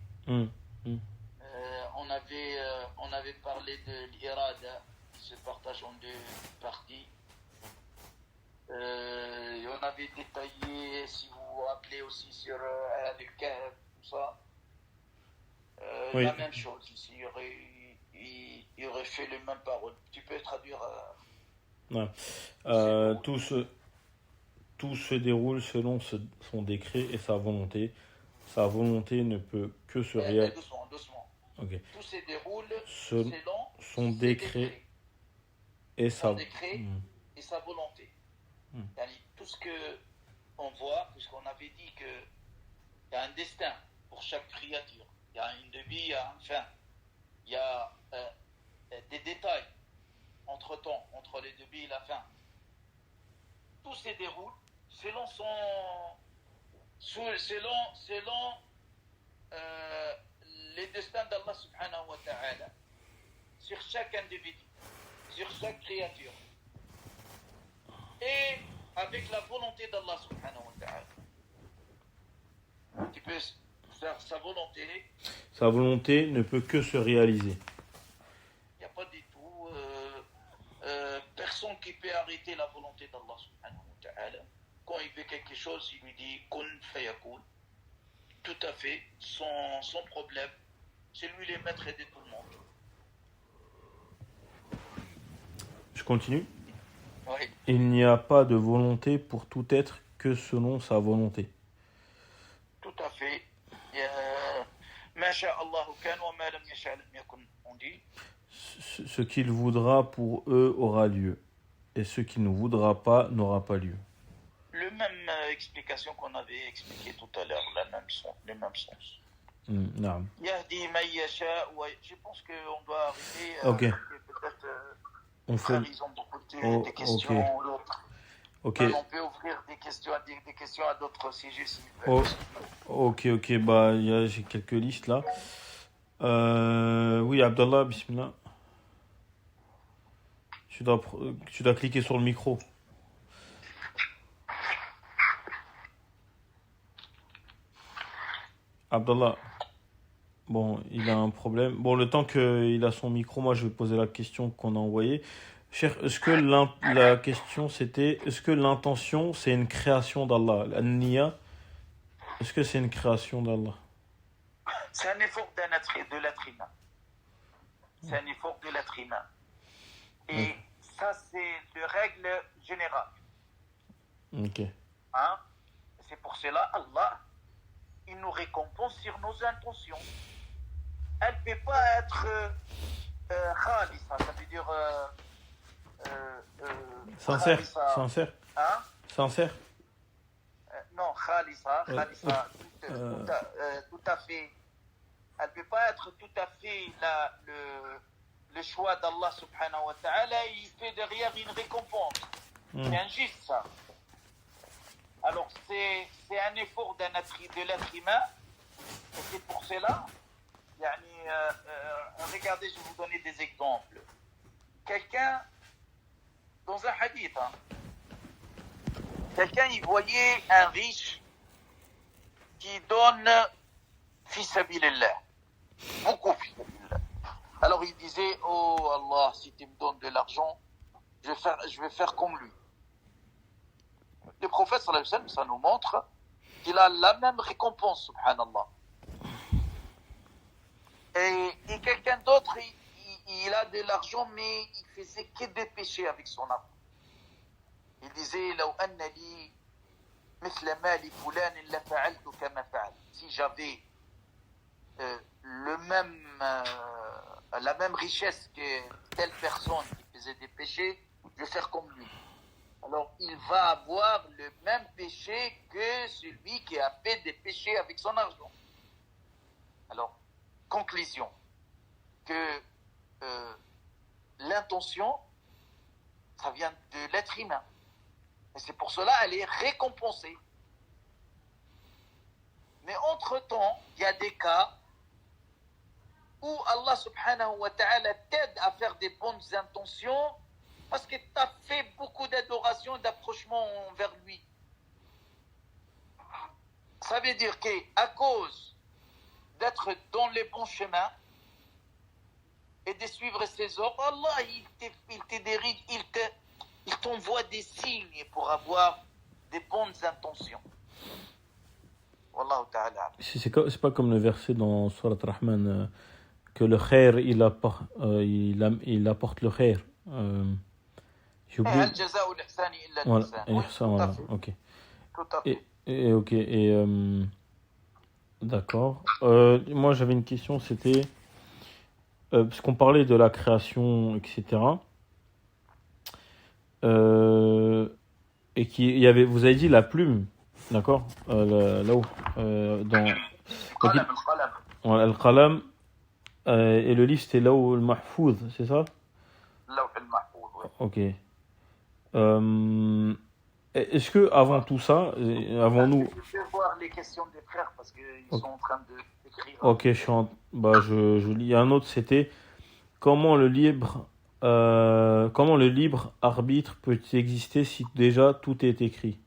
On avait parlé de l'irada qui se partage en deux parties. Et on avait détaillé, si vous vous rappelez aussi, sur le Kahf, tout ça. Oui. La même chose ici, il aurait fait les mêmes paroles. Tu peux traduire. Ouais. Tout se déroule selon son décret et sa volonté. Sa volonté ne peut que se réaliser. Doucement. Okay. Tout se déroule selon son décret et sa volonté. Tout ce qu'on voit, puisqu'on avait dit qu'il y a un destin pour chaque créature. Il y a une début, il y a une fin. Il y a des détails entre-temps, entre les débuts et la fin. Tout se déroule selon les destins d'Allah subhanahu wa ta'ala sur chaque individu, sur chaque créature. Et avec la volonté d'Allah subhanahu wa ta'ala. Tu peux faire sa volonté. Sa volonté ne peut que se réaliser. Il n'y a pas du tout personne qui peut arrêter la volonté d'Allah subhanahu wa ta'ala. Quand il veut quelque chose, il lui dit kun fayakun. Tout à fait, sans problème. C'est lui le maître de tout le monde. Je continue. Oui. Il n'y a pas de volonté pour tout être que selon sa volonté. Tout à fait. On dit. Ce qu'il voudra pour eux aura lieu, et ce qu'il ne voudra pas n'aura pas lieu. Le même explication qu'on avait expliqué tout à l'heure, le même sens. Yahdi man yasha, je pense qu'on doit arriver peut-être ils ont beaucoup de questions ou d'autres. Okay. On peut ouvrir des questions à d'autres sujets si Ok, bah j'ai quelques listes là. Oui, Abdallah, bismillah. Tu dois cliquer sur le micro. Abdallah. Bon, il a un problème. Bon, le temps qu'il a son micro, moi je vais poser la question qu'on a envoyée. Cher, est-ce que la question c'était, est-ce que l'intention c'est une création d'Allah? An-Niyya, est-ce que c'est une création d'Allah? C'est un effort de l'être humain. C'est un effort de l'être humain. Et ça, c'est de règle générale. Ok. C'est pour cela, Allah, il nous récompense sur nos intentions. Elle ne peut pas être khalisa, ça veut dire sincère. Khalisa. Sincère. Sincère. Non, khalisa, tout à fait. Elle ne peut pas être tout à fait le choix d'Allah subhanahu wa ta'ala. Il fait derrière une récompense. C'est injuste ça. Alors c'est un effort de l'être humain. Et c'est pour cela. Regardez, je vais vous donner des exemples. Quelqu'un, dans un hadith, quelqu'un il voyait un riche qui donne fi sabilillah, beaucoup fi sabilillah. Alors il disait, oh Allah, si tu me donnes de l'argent, je vais faire comme lui. Le prophète sallallahu alayhi wa sallam, ça nous montre qu'il a la même récompense, subhanallah. Et quelqu'un d'autre, il a de l'argent, mais il faisait que des péchés avec son argent. Il disait, si j'avais la même richesse que telle personne qui faisait des péchés, je vais faire comme lui. Alors, il va avoir le même péché que celui qui a fait des péchés avec son argent. Alors, conclusion, que l'intention, ça vient de l'être humain. Et c'est pour cela qu'elle est récompensée. Mais entre-temps, il y a des cas où Allah subhanahu wa ta'ala t'aide à faire des bonnes intentions parce que tu as fait beaucoup d'adoration, d'approchement envers lui. Ça veut dire qu'à cause d'être dans les bons chemins et de suivre ses ordres, Allah, il te dirige, il t'envoie des signes pour avoir des bonnes intentions. Wallahu ta'ala. C'est pas comme le verset dans Surat Rahman que le khair il apporte le khair. J'ai oublié. Al-jaza'u l'ihsani illa al-ihsan. Voilà, ok. Tout à fait. Ok, d'accord. Moi j'avais une question, c'était parce qu'on parlait de la création, etc. Et qu'il y avait, vous avez dit la plume, d'accord, là-haut, dans Al-Qalam, et le livre c'était là-haut, le Mahfouz, c'est ça? Lawh al-mahfouz, oui. Ok. Est-ce que avant tout ça, avant nous... Je vais voir les questions des frères parce qu'ils sont en train d'écrire. Ok, je lis un autre, c'était comment le libre arbitre peut exister si déjà tout est écrit?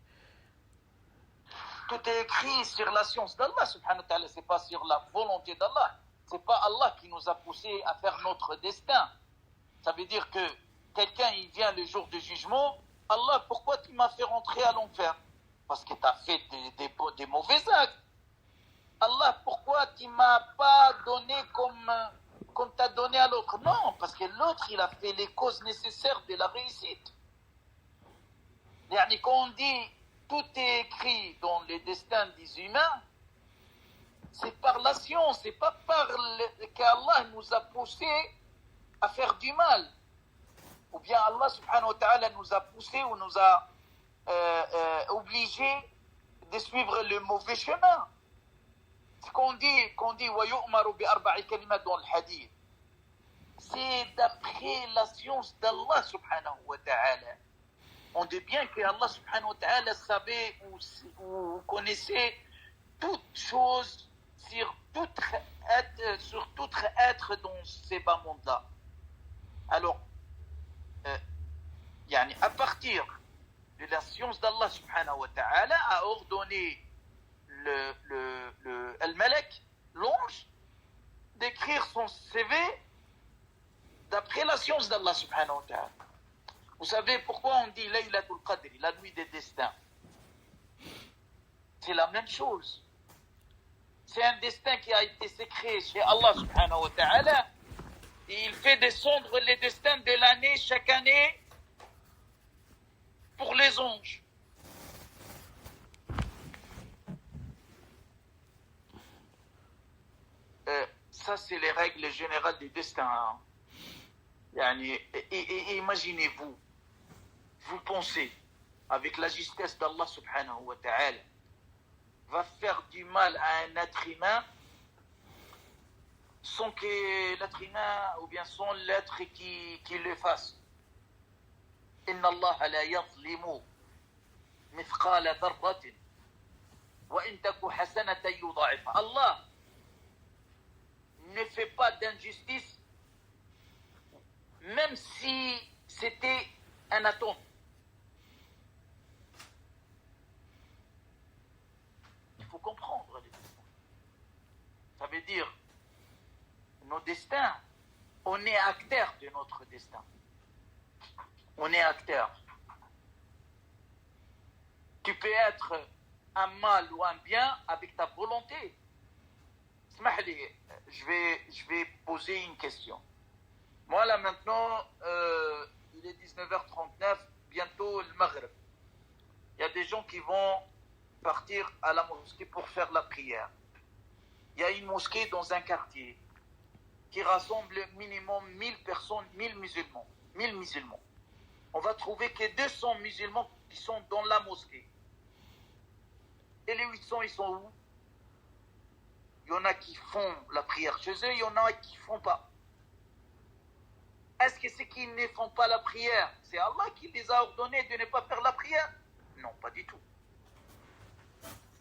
Tout est écrit sur la science d'Allah, subhanahu wa ta'ala. C'est pas sur la volonté d'Allah. C'est pas Allah qui nous a poussé à faire notre destin. Ça veut dire que quelqu'un, il vient le jour du jugement. Allah, pourquoi tu m'as fait rentrer à l'enfer? Parce que tu as fait des mauvais actes. Allah, pourquoi tu m'as pas donné comme tu as donné à l'autre? Non, parce que l'autre, il a fait les causes nécessaires de la réussite. Quand on dit tout est écrit dans les destins des humains, c'est par la science, c'est pas par qu'Allah nous a poussés à faire du mal. Ou bien Allah subhanahu wa ta'ala nous a poussés ou nous a obligés de suivre le mauvais chemin. Ce qu'on dit wa yu'maru bi arba'i kalimat dans le hadith, c'est d'après la science d'Allah subhanahu wa ta'ala. On dit bien que Allah subhanahu wa ta'ala savait ou connaissait toutes choses sur tout être dans ces bas mondes-là. Alors, à partir de la science d'Allah subhanahu wa ta'ala a ordonné le malak, l'ange, d'écrire son CV d'après la science d'Allah subhanahu wa ta'ala. Vous savez pourquoi on dit Laylatul Qadr, la nuit des destins? C'est la même chose. C'est un destin qui a été sécret chez Allah subhanahu wa ta'ala. Et il fait descendre les destins de l'année chaque année pour les anges. Ça, c'est les règles générales du destin. Et imaginez-vous, vous pensez, avec la justesse d'Allah subhanahu wa ta'ala, va faire du mal à un être humain sans que l'être humain, ou bien sans l'être qui le fasse. Inna Allah la yazlimu mithqala dharratin wa in taku hasanatan yudha'ifha. Allah ne fait pas d'injustice même si c'était un atome. Il faut comprendre les destins. Ça veut dire nos destins, on est acteur de notre destin. On est acteur. Tu peux être un mal ou un bien avec ta volonté. Je vais poser une question. Moi là maintenant, il est 19h39, bientôt le Maghreb. Il y a des gens qui vont partir à la mosquée pour faire la prière. Il y a une mosquée dans un quartier qui rassemble minimum 1000 personnes, 1000 musulmans. On va trouver que 200 musulmans qui sont dans la mosquée. Et les 800, ils sont où? Il y en a qui font la prière chez eux, il y en a qui ne font pas. Est-ce que ceux qui ne font pas la prière, c'est Allah qui les a ordonnés de ne pas faire la prière? Non, pas du tout.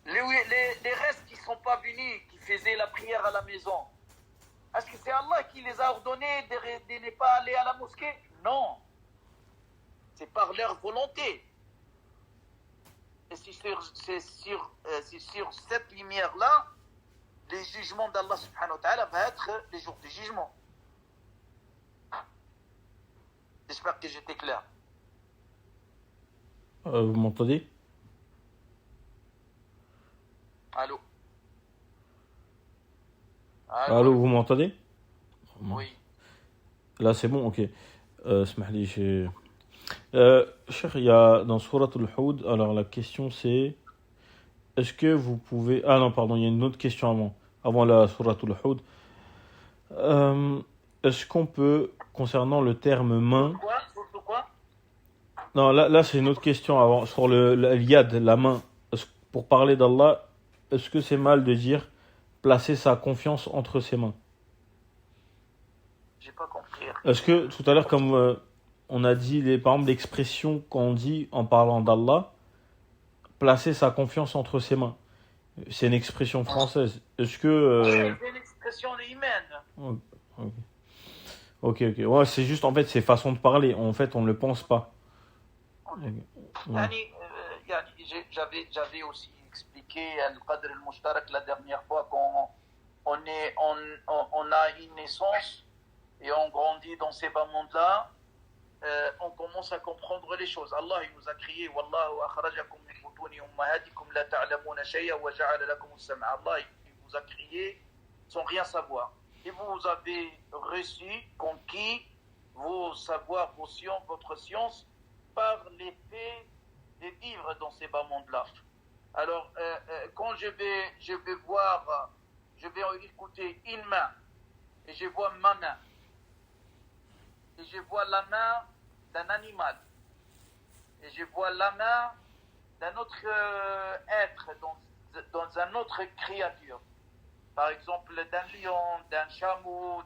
Les restes qui ne sont pas venus, qui faisaient la prière à la maison, est-ce que c'est Allah qui les a ordonnés de ne pas aller à la mosquée? Non. C'est par leur volonté. Et c'est sur cette lumière-là, les jugements d'Allah subhanahu wa ta'ala va être les jours du jugement. J'espère que j'étais clair. Vous m'entendez? Allô? Allô, vous m'entendez? Oui. Là, c'est bon, ok. Smahli, Cheikh, il y a dans Surat al-Hud, alors la question c'est, est-ce que vous pouvez... Ah non, pardon, il y a une autre question avant la Surat al-Hud. Est-ce qu'on peut, concernant le terme main... Quoi? Non, là c'est une autre question avant, sur le yad, la main. Pour parler d'Allah, est-ce que c'est mal de dire placer sa confiance entre ses mains? J'ai pas compris. Est-ce que tout à l'heure, comme on a dit, par exemple, l'expression qu'on dit en parlant d'Allah, placer sa confiance entre ses mains, c'est une expression française. Est-ce que... C'est une expression humaine. Ok. Ouais, c'est juste, en fait, c'est façon de parler. En fait, on ne le pense pas. Ouais. J'avais aussi expliqué Al-Qadr al-Mushtarak la dernière fois qu'on a une naissance et on grandit dans ces bas mondes-là, on commence à comprendre les choses. Allah il nous a créé Wallahu akhrajakum min butuni ummahatikum la ta'lamuna shay'a wa ja'ala lakum as-sam'a. Allah il vous a créé sans rien savoir. Et vous avez reçu, conquis vos savoirs, votre science par l'effet de vivre dans ces bas mondes-là. Alors, quand je vais écouter une main, et je vois ma main, et je vois la main d'un animal, et je vois la main d'un autre être, dans une autre créature, par exemple d'un lion, d'un chameau,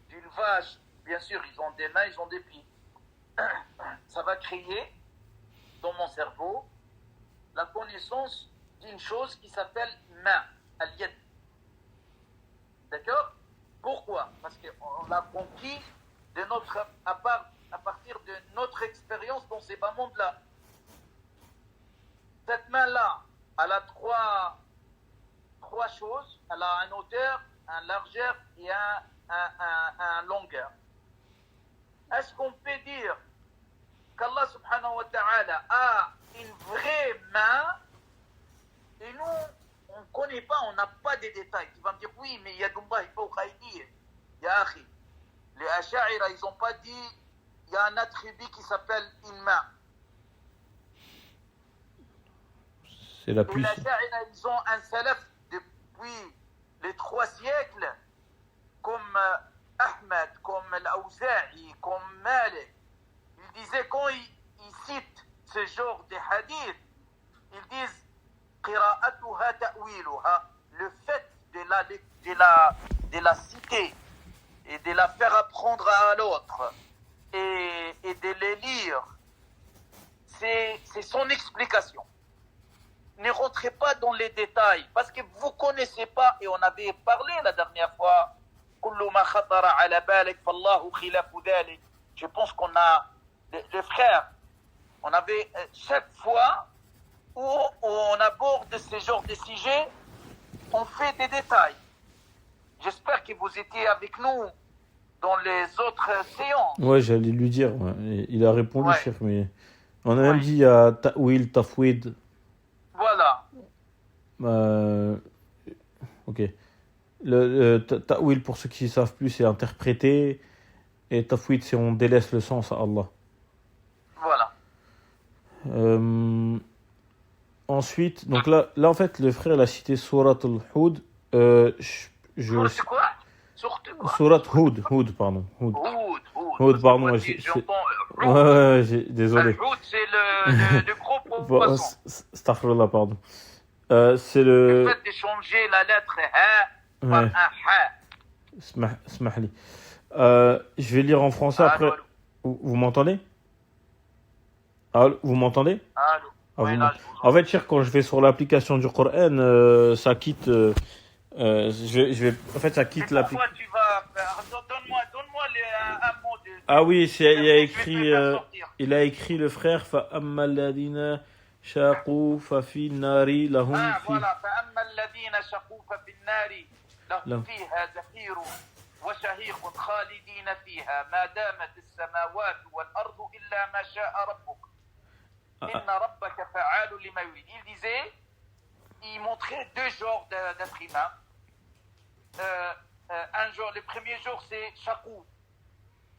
d'une vache, bien sûr, ils ont des mains, ils ont des pieds. Ça va créer dans mon cerveau la connaissance d'une chose qui s'appelle main, al-yad. D'accord? Pourquoi? Parce qu'on l'a conquis à partir de notre expérience dans ces bas mondes-là. Cette main-là, elle a trois choses. Elle a une hauteur, une largeur et un longueur. Est-ce qu'on peut dire qu'Allah subhanahu wa ta'ala a une vraie main et nous, on ne connaît pas, on n'a pas de détails? Tu vas me dire, oui, mais Yadullahi fawqa aydihim. Ya akhi, les Asha'ira, ils n'ont pas dit, il y a un attribut qui s'appelle une main. C'est la Et les Asha'ira, ils ont un salaf depuis les 3 siècles, comme Ahmed, comme Al-Awza'i, comme Malik. Ils disaient, quand ils citent ce genre de hadith, ils disent qira'atuha ta'wiluha, le fait de la citer et de la faire apprendre à l'autre et de les lire, c'est son explication. Ne rentrez pas dans les détails parce que vous ne connaissez pas, et on avait parlé la dernière fois, kullu ma khatara ala balik fallahu khilafu dhalik. Je pense qu'on a le frère, on avait chaque fois où on aborde ce genre de sujet, on fait des détails. J'espère que vous étiez avec nous dans les autres séances. Ouais, j'allais lui dire. Ouais. Il a répondu, Ouais. Cheikh, mais on a même dit il y a ta'wil, tafwid. Voilà. Ok. Le ta'wil, pour ceux qui ne savent plus, c'est interpréter. Et tafwid, c'est on délaisse le sens à Allah. Voilà. Ensuite, donc là, en fait, le frère, il a cité Surat al-Hud. Surtout quoi? Surtout quoi? Surat Hud, pardon. Hud, pardon. ouais, Désolé. Hud, c'est le gros poisson. Astaghfirullah, pardon. C'est Le fait de changer la lettre Ha par un Ha. Smahli. Je vais lire en français après. Allô. Vous m'entendez? Allô, vous m'entendez? Allô. Oui, là, je vous En fait, Cheikh, quand je vais sur l'application du Coran, ça quitte. En fait, ça quitte l'application. pourquoi tu vas faire... Donne-moi un mot de... Ah oui, il a Je vais te écrit, faire sortir. il a écrit le frère. فَأَمَّا الَّذِينَ شَاقُوا فَفِي النَّارِ لَهُمْ Ah, فِي voilà. فأما الذين شقوا ففي النار لهم لهم فيها زفير وشهيق خالدين فيها ما دامت السماوات والأرض إلا ما شاء ربك إن ربك فعال لما يريد. Il disait, il montrait deux genres d'êtres humains. Un jour, le premier jour, c'est Shaqou.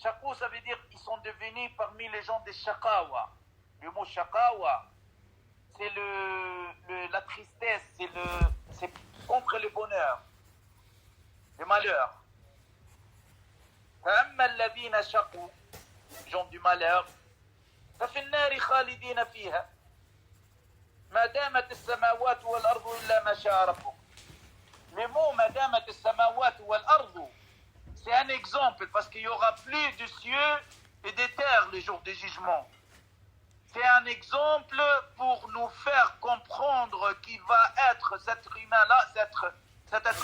Shaqou, ça veut dire qu'ils sont devenus parmi les gens des Shaqawa. Le mot Shaqawa, c'est la tristesse, c'est contre le bonheur, le malheur. فأما الذين شقوا, gens du malheur, ففي النار خالدين فيها ما دامت السماوات والأرض إلا ما شاء ربك. Le mot ما دامت السماوات والأرض, c'est un exemple parce qu'il y aura plus de cieux et de terre le jour du jugement. C'est un exemple pour nous faire comprendre qu'il va être cet être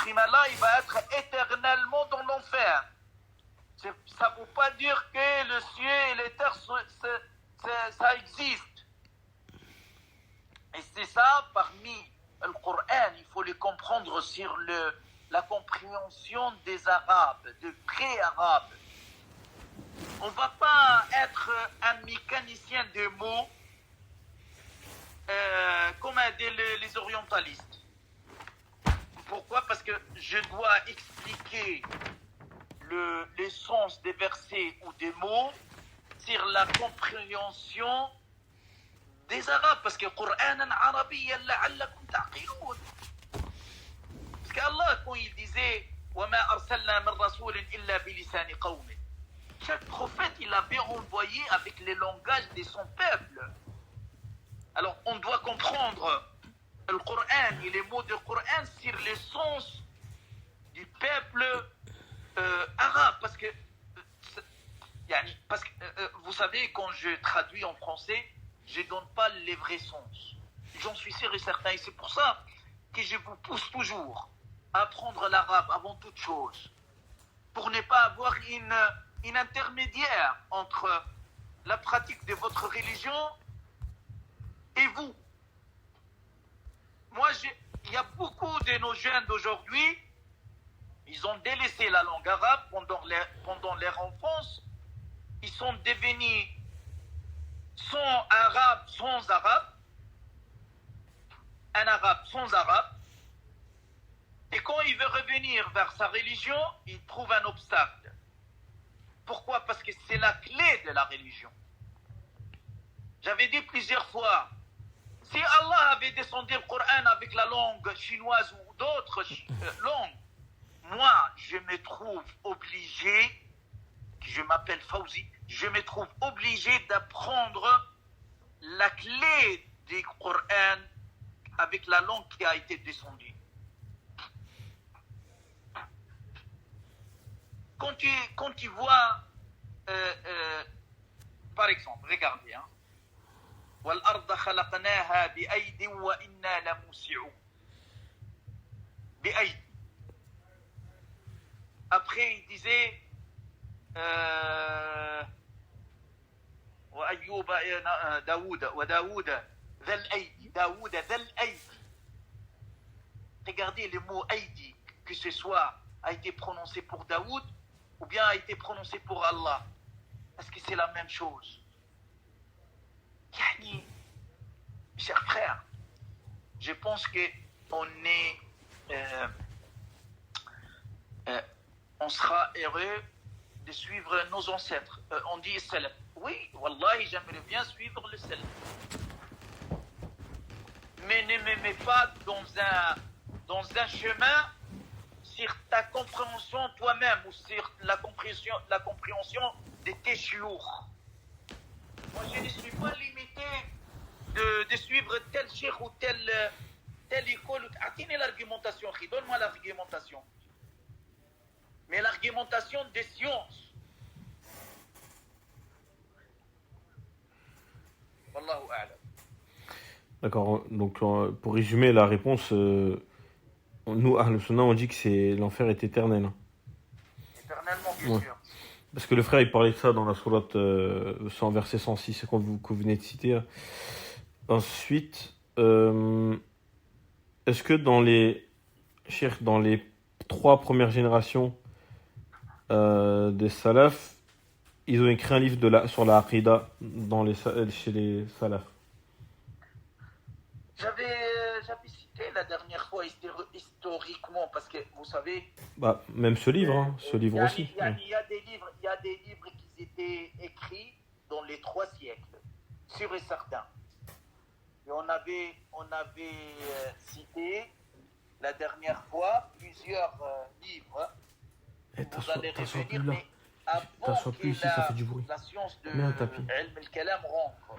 humain-là, il va être éternellement dans l'enfer. Ça ne veut pas dire que le ciel et les terres, ça existe. Et c'est ça, parmi le Coran, il faut le comprendre sur la compréhension des Arabes, des pré-Arabes. On ne va pas être un mécanicien de mots comme les orientalistes. Pourquoi? Parce que je dois expliquer le sens des versets ou des mots sur la compréhension des Arabes. Parce que Qur'anan arabiyyan la'allakum ta'qilun. Parce qu'Allah, quand il disait وَمَا أَرْسَلْنَا مِن رَّسُولٍ إِلَّا بِلِسَانِ قَوْمٍ, chaque prophète, il avait envoyé avec les langages de son peuple. Alors, on doit comprendre le Coran et les mots du Coran sur le sens du peuple arabe. Parce que vous savez, quand je traduis en français, je ne donne pas les vrais sens. J'en suis sûr et certain. Et c'est pour ça que je vous pousse toujours à apprendre l'arabe avant toute chose. Pour ne pas avoir une intermédiaire entre la pratique de votre religion et vous. Moi, il y a beaucoup de nos jeunes d'aujourd'hui, ils ont délaissé la langue arabe pendant leur enfance. Ils sont devenus sans arabe, sans arabe, un arabe sans arabe. Et quand il veut revenir vers sa religion, il trouve un obstacle. Pourquoi? Parce que c'est la clé de la religion. J'avais dit plusieurs fois, si Allah avait descendu le Coran avec la langue chinoise ou d'autres langues, moi, je me trouve obligé, je m'appelle Fawzi, je me trouve obligé d'apprendre la clé du Coran avec la langue qui a été descendue. Quand tu vois, par exemple, regardez, hein, وَالْأَرْضَ خَلَقْنَاهَا بِأَيْدٍ وَإِنَّا لَمُوسِعُونَ. بِأَيْدٍ. Après, il disait وَأَيُّوبَ وَدَاوُودَ ذَا الْأَيْدِ. داوود ذَا الْأَيْدِ. Regardez le mot aïdi, que ce soit a été prononcé pour Daoud ou bien a été prononcé pour Allah. Est-ce que c'est la même chose? Yani, chers frères, je pense qu'on on sera heureux de suivre nos ancêtres. On dit salaf. Oui, wallahi, j'aimerais bien suivre le salaf. Mais ne me mets pas dans un chemin sur ta compréhension toi-même ou sur la compréhension de tes chiours. Moi, je ne suis pas limité de suivre tel cheikh ou telle école. Attendez l'argumentation, donne-moi l'argumentation. Mais l'argumentation des sciences. Wallahu a'lam. D'accord, donc pour résumer la réponse, nous, Ahl Sunnah, on dit que l'enfer est éternel. Éternellement, bien Ouais. sûr. Parce que le frère, il parlait de ça dans la sourate 100, verset 106, que vous venez de citer, là. Ensuite, est-ce que dans les trois premières générations des salafs, ils ont écrit un livre sur la Aqidah chez les salafs? J'avais cité la dernière fois historiquement, parce que vous savez, Bah, même ce livre, hein, ce livre aussi. Ouais. il y a des livres qui étaient écrits dans les 3 siècles, sûr et certain. Et on avait cité la dernière fois plusieurs livres. Vous allez revenir, mais avant que ici, ça fait du bruit. la science de Mets un tapis. Ilm al-Kalam rentre,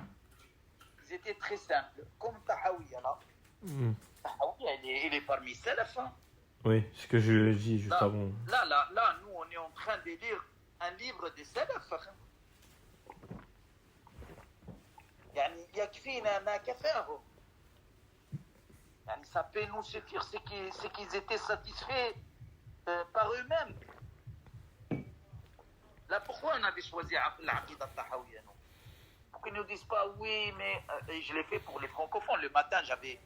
ils étaient très simples, comme Tahawiya là. Tahawiya, il est parmi Salaf. Hein. Oui, ce que je dis juste avant. Là, nous, on est en train de lire un livre des Salaf. يعني يكفينا ما كفاهم. يعني ça peut nous suffire, c'est qu'ils étaient satisfaits par eux-mêmes. Là, pourquoi on avait choisi l'Aqidah Tahawiya, non? Pour qu'ils ne nous disent pas oui, mais je l'ai fait pour les francophones. Le matin, j'avais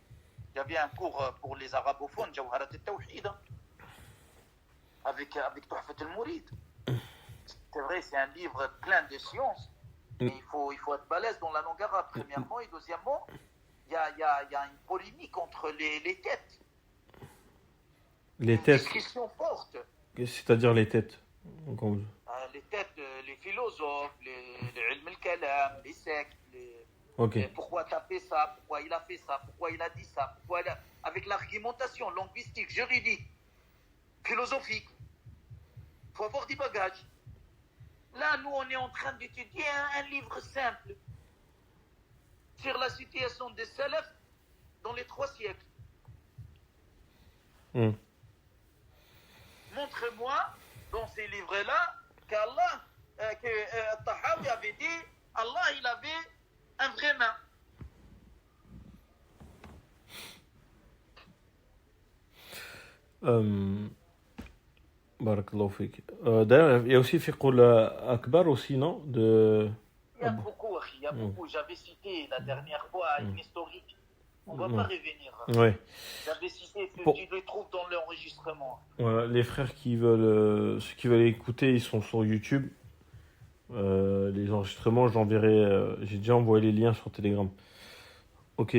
un cours pour les arabophones, Jawharat al-Tawhid, avec Tuhfat al-Mourid. C'est vrai, c'est un livre plein de sciences. Et il faut être balèze dans la langue arabe, premièrement. Et deuxièmement, il y a une polémique entre les têtes. Les têtes. Une discussion forte. C'est-à-dire les têtes. Les têtes, les philosophes, les ilm al-kalam, les sectes, Okay. Pourquoi tu as fait ça, pourquoi il a fait ça, pourquoi il a dit ça, avec l'argumentation linguistique, juridique, philosophique. Il faut avoir du bagage. Là, nous, on est en train d'étudier un livre simple sur la situation des salafs dans les 3 siècles. Montre-moi dans ces livres-là que Tahawi avait dit Allah, il avait un vrai main. Barakallahu fik. D'ailleurs, il y a aussi Fiqhul Akbar aussi, non? Il y a beaucoup, il y a beaucoup. J'avais cité la dernière fois une historique. On ne va pas revenir. Ouais. J'avais cité, tu les trouves dans l'enregistrement. Voilà, les frères ceux qui veulent écouter, ils sont sur YouTube. Les enregistrements, j'enverrai. J'ai déjà envoyé les liens sur Telegram. Ok.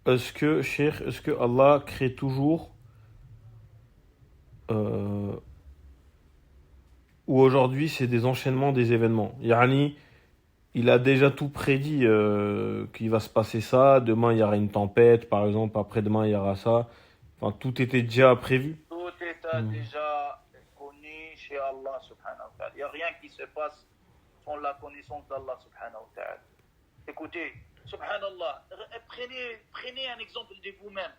Est-ce que Allah crée toujours ou aujourd'hui c'est des enchaînements des événements? Yani, il a déjà tout prédit qu'il va se passer ça. Demain il y aura une tempête, par exemple. Après-demain il y aura ça. Enfin, tout était déjà prévu. Tout était déjà connu chez Allah subhanahu wa ta'ala. Il n'y a rien qui se passe sans la connaissance d'Allah subhanahu wa ta'ala. Écoutez, subhanallah, prenez un exemple de vous-même.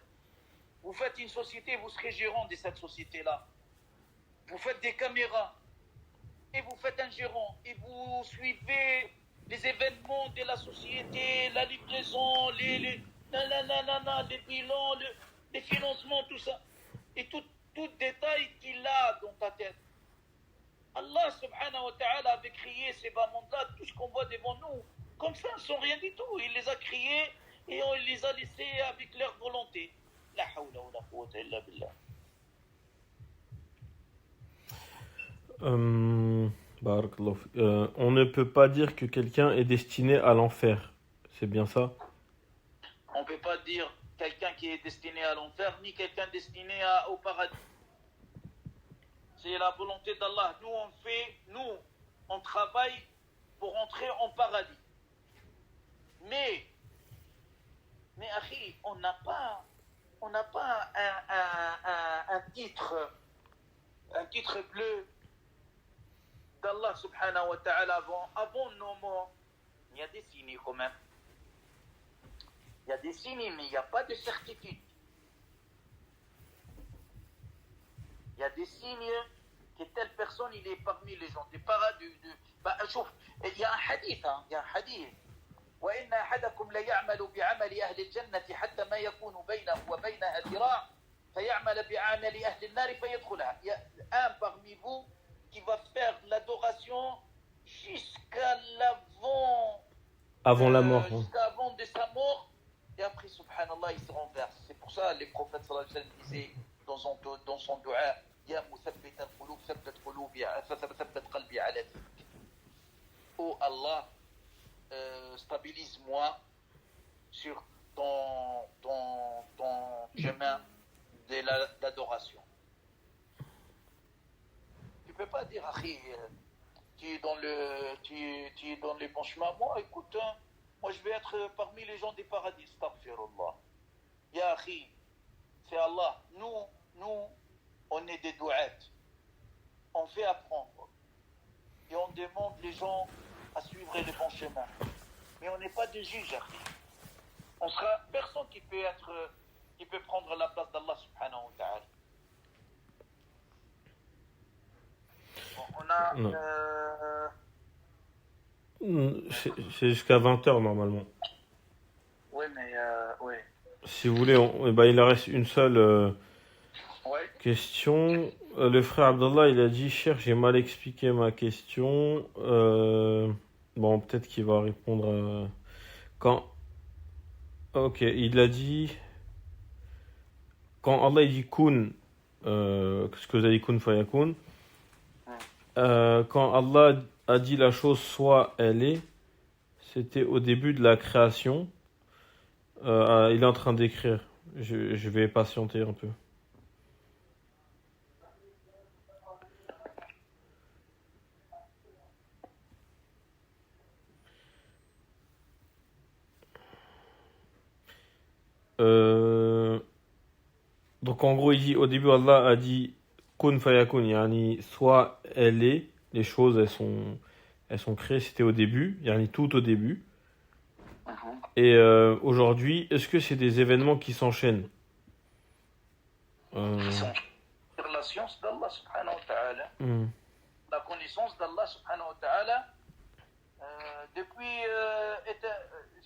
Vous faites une société, vous serez gérant de cette société-là. Vous faites des caméras et vous faites un gérant et vous suivez les événements de la société, la livraison, les bilans, les financements, tout ça. Et tout détail qu'il a dans ta tête. Allah subhanahu wa ta'ala avait créé ces bas mondes-là, tout ce qu'on voit devant nous, comme ça, sans rien du tout. Il les a créés et on les a laissés avec leur volonté. La hawla wa la quwwata illa billah. On ne peut pas dire que quelqu'un est destiné à l'enfer. C'est bien ça? On ne peut pas dire quelqu'un qui est destiné à l'enfer, ni quelqu'un destiné au paradis. C'est la volonté d'Allah. Nous, on travaille pour entrer en paradis. Mais Akhi, on n'a pas un titre bleu d'Allah subhanahu wa ta'ala avant nos morts. Il y a des signes quand même. Il y a des signes, mais il n'y a pas de certitude. Il y a des signes que telle personne, il est parmi les gens du paradis. Il y a un hadith, وإن أحدكم ليعمل بعمل أهل الجنة حتى ما يكون بينه وبينها ذراع فيعمل بعمل أهل النار فيدخلها. Il y a un parmi vous qui va faire l'adoration jusqu'à l'avant, Avant la mort. jusqu'à avant de sa mort, et après, subhanallah, il se renverse. C'est pour ça les prophètes sallallahu alayhi wa sallam disaient dans son dua, Ya muthabbit al-qulub, thabbat qalbi ala dinik. Oh Allah, stabilise-moi sur ton chemin de l'adoration. Tu peux pas dire, Akhi, tu es dans les bons chemins. Moi, écoute, moi je vais être parmi les gens des paradis. Astaghfirullah. Ya Akhi, c'est Allah. Nous, on est des douettes. On fait apprendre. Et on demande les gens à suivre les bons chemins. Mais on n'est pas des juges, Akhi. On sera personne qui peut prendre la place d'Allah subhanahu wa ta'ala. On a... C'est jusqu'à 20h normalement. Oui, mais... oui. Si vous voulez, il en reste une seule question. Le frère Abdallah, il a dit, cher, j'ai mal expliqué ma question. Bon, peut-être qu'il va répondre quand... Ok, il a dit... Quand Allah il dit kun, ce que vous avez dit kun fayakun, quand Allah a dit la chose soit elle est, c'était au début de la création. Il est en train d'écrire. Je vais patienter un peu. Donc en gros, il dit, au début, Allah a dit kun fayakun, yani soit elle est, les choses elles sont créées, c'était au début, yani tout au début. Et aujourd'hui, est-ce que c'est des événements qui s'enchaînent Sur la science d'Allah subhanahu wa ta'ala, la connaissance d'Allah subhanahu wa ta'ala, depuis,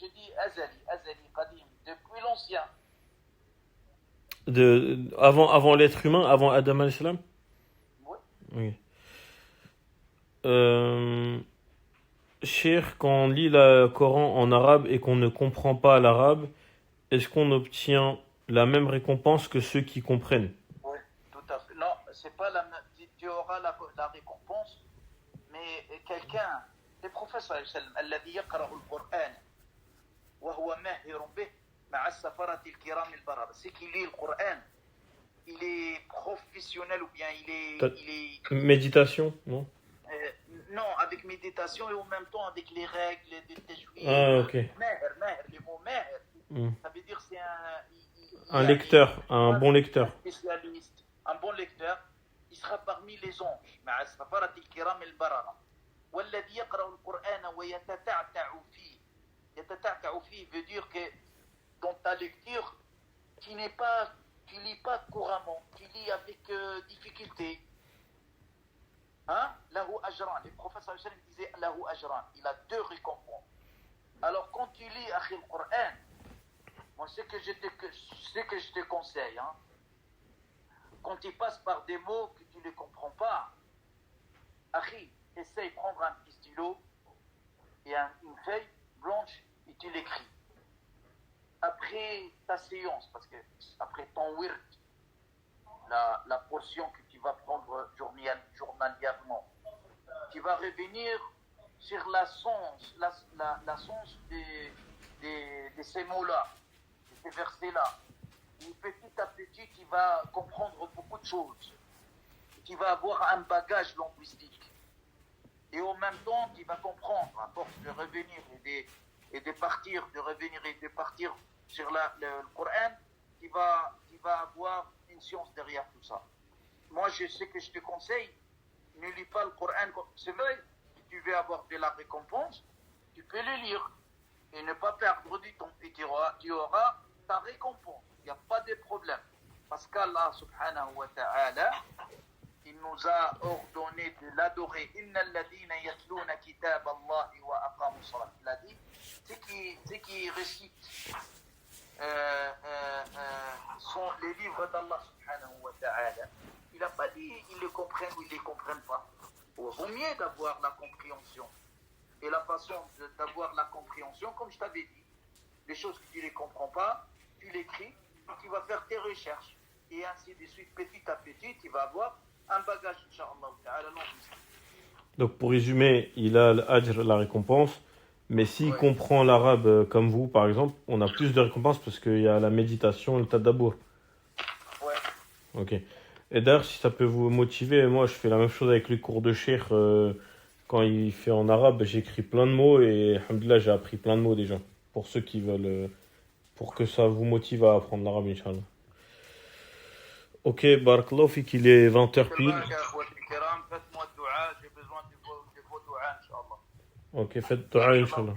je dis azali, qadim, depuis l'ancien. Avant l'être humain, avant Adam alayhi salam. Oui. Cher, quand on lit le Coran en arabe et qu'on ne comprend pas l'arabe, est-ce qu'on obtient la même récompense que ceux qui comprennent? Oui, tout à fait. Non, c'est pas la même. Tu auras la récompense, mais quelqu'un, le prophète sallallahu alayhi wa sallam, alladhi yaqra'u al-Qur'an wa huwa mahirun bih ma'a as-safarati al-kiram al-barara, c'est qu'il lit le Coran, il est professionnel ou bien il est méditation, non? Non, avec méditation et en même temps avec les règles des tajwid. Ah, ok. Maher, le mot maher, ça veut dire c'est un lecteur, un bon lecteur. Spécialiste, un bon lecteur, il sera parmi les anges. مع السفرة الكرام البررة. والذي يقرأ القرآن ويتتعتع فيه. يتتعتع فيه veut dire que dans ta lecture, tu lis pas couramment, tu lis avec difficulté. Hein? Lahu ajran. Le prophète sallallahu alayhi wa sallam disait lahu ajran. Il a 2 récompenses. Alors quand tu lis akhi le Coran, moi ce que je te conseille, hein, quand tu passes par des mots que tu ne comprends pas, akhi, essaye de prendre un petit stylo et une feuille blanche et tu l'écris. Après ta séance, parce que après ton wird, la portion que tu vas prendre journalièrement, tu vas revenir sur la sens de ces mots-là, de ces versets-là. Et petit à petit, tu vas comprendre beaucoup de choses. Tu vas avoir un bagage linguistique. Et en même temps, tu vas comprendre, à force de revenir et de partir sur le Coran, tu vas avoir une science derrière tout ça. Moi, je sais que je te conseille, ne lis pas le Coran. C'est vrai, si tu veux avoir de la récompense, tu peux le lire et ne pas perdre du temps. Et tu auras ta récompense. Il n'y a pas de problème. Parce qu'Allah subhanahu wa ta'ala, il nous a ordonné de l'adorer. Inna alladhina yatluna kitab Allah wa aqamu salat. Il a dit, qui récitent les livres d'Allah subhanahu wa ta'ala, il n'a pas dit ils les comprennent ou ils ne les comprennent pas. Il vaut mieux d'avoir la compréhension. Et la façon d'avoir la compréhension, comme je t'avais dit, les choses que tu ne les comprends pas, tu l'écris, tu vas faire tes recherches. Et ainsi de suite, petit à petit, tu vas avoir un bagage, Inch'Allah ta'ala. Donc pour résumer, il a l'ajr, la récompense, mais s'il Ouais. comprend l'arabe comme vous, par exemple, on a plus de récompenses parce qu'il y a la méditation et le tadabour. Ouais. Ok. Et d'ailleurs, si ça peut vous motiver, moi je fais la même chose avec les cours de cheikh. Quand il fait en arabe, j'écris plein de mots et alhamdoulilah, j'ai appris plein de mots déjà. Pour ceux qui veulent, pour que ça vous motive à apprendre l'arabe, Inch'Allah. Ok, barakallahu fik, il est 20h pile. Faites-moi dua, j'ai besoin de vos duas, Inch'Allah. Ok, faites dua, Inch'Allah.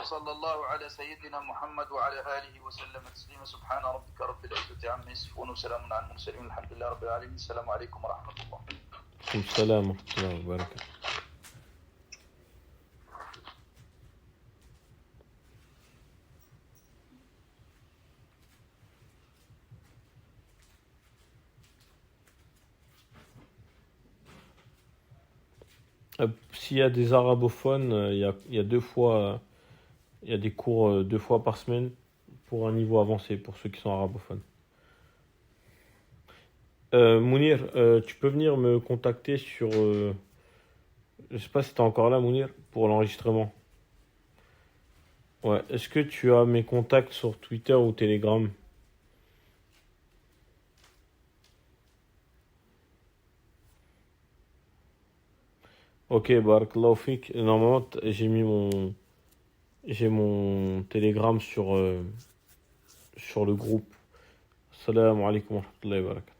صلى الله على سيدنا محمد وعلى آله وسلم تسليما سبحان ربك رب العزة عما يصفون وسلام على المرسلين الحمد لله رب العالمين السلام عليكم ورحمة الله. السلام ورحمة الله وبركاته. S'il y a des arabophones, il y a il y a des cours 2 fois par semaine pour un niveau avancé pour ceux qui sont arabophones. Mounir, tu peux venir me contacter sur... je sais pas si tu es encore là, Mounir, pour l'enregistrement. Ouais, est-ce que tu as mes contacts sur Twitter ou Telegram? Ok, barakallahu fik. Normalement, j'ai mon Telegram sur le groupe. Salam alaikum wa rahmatullahi wa barakatuh.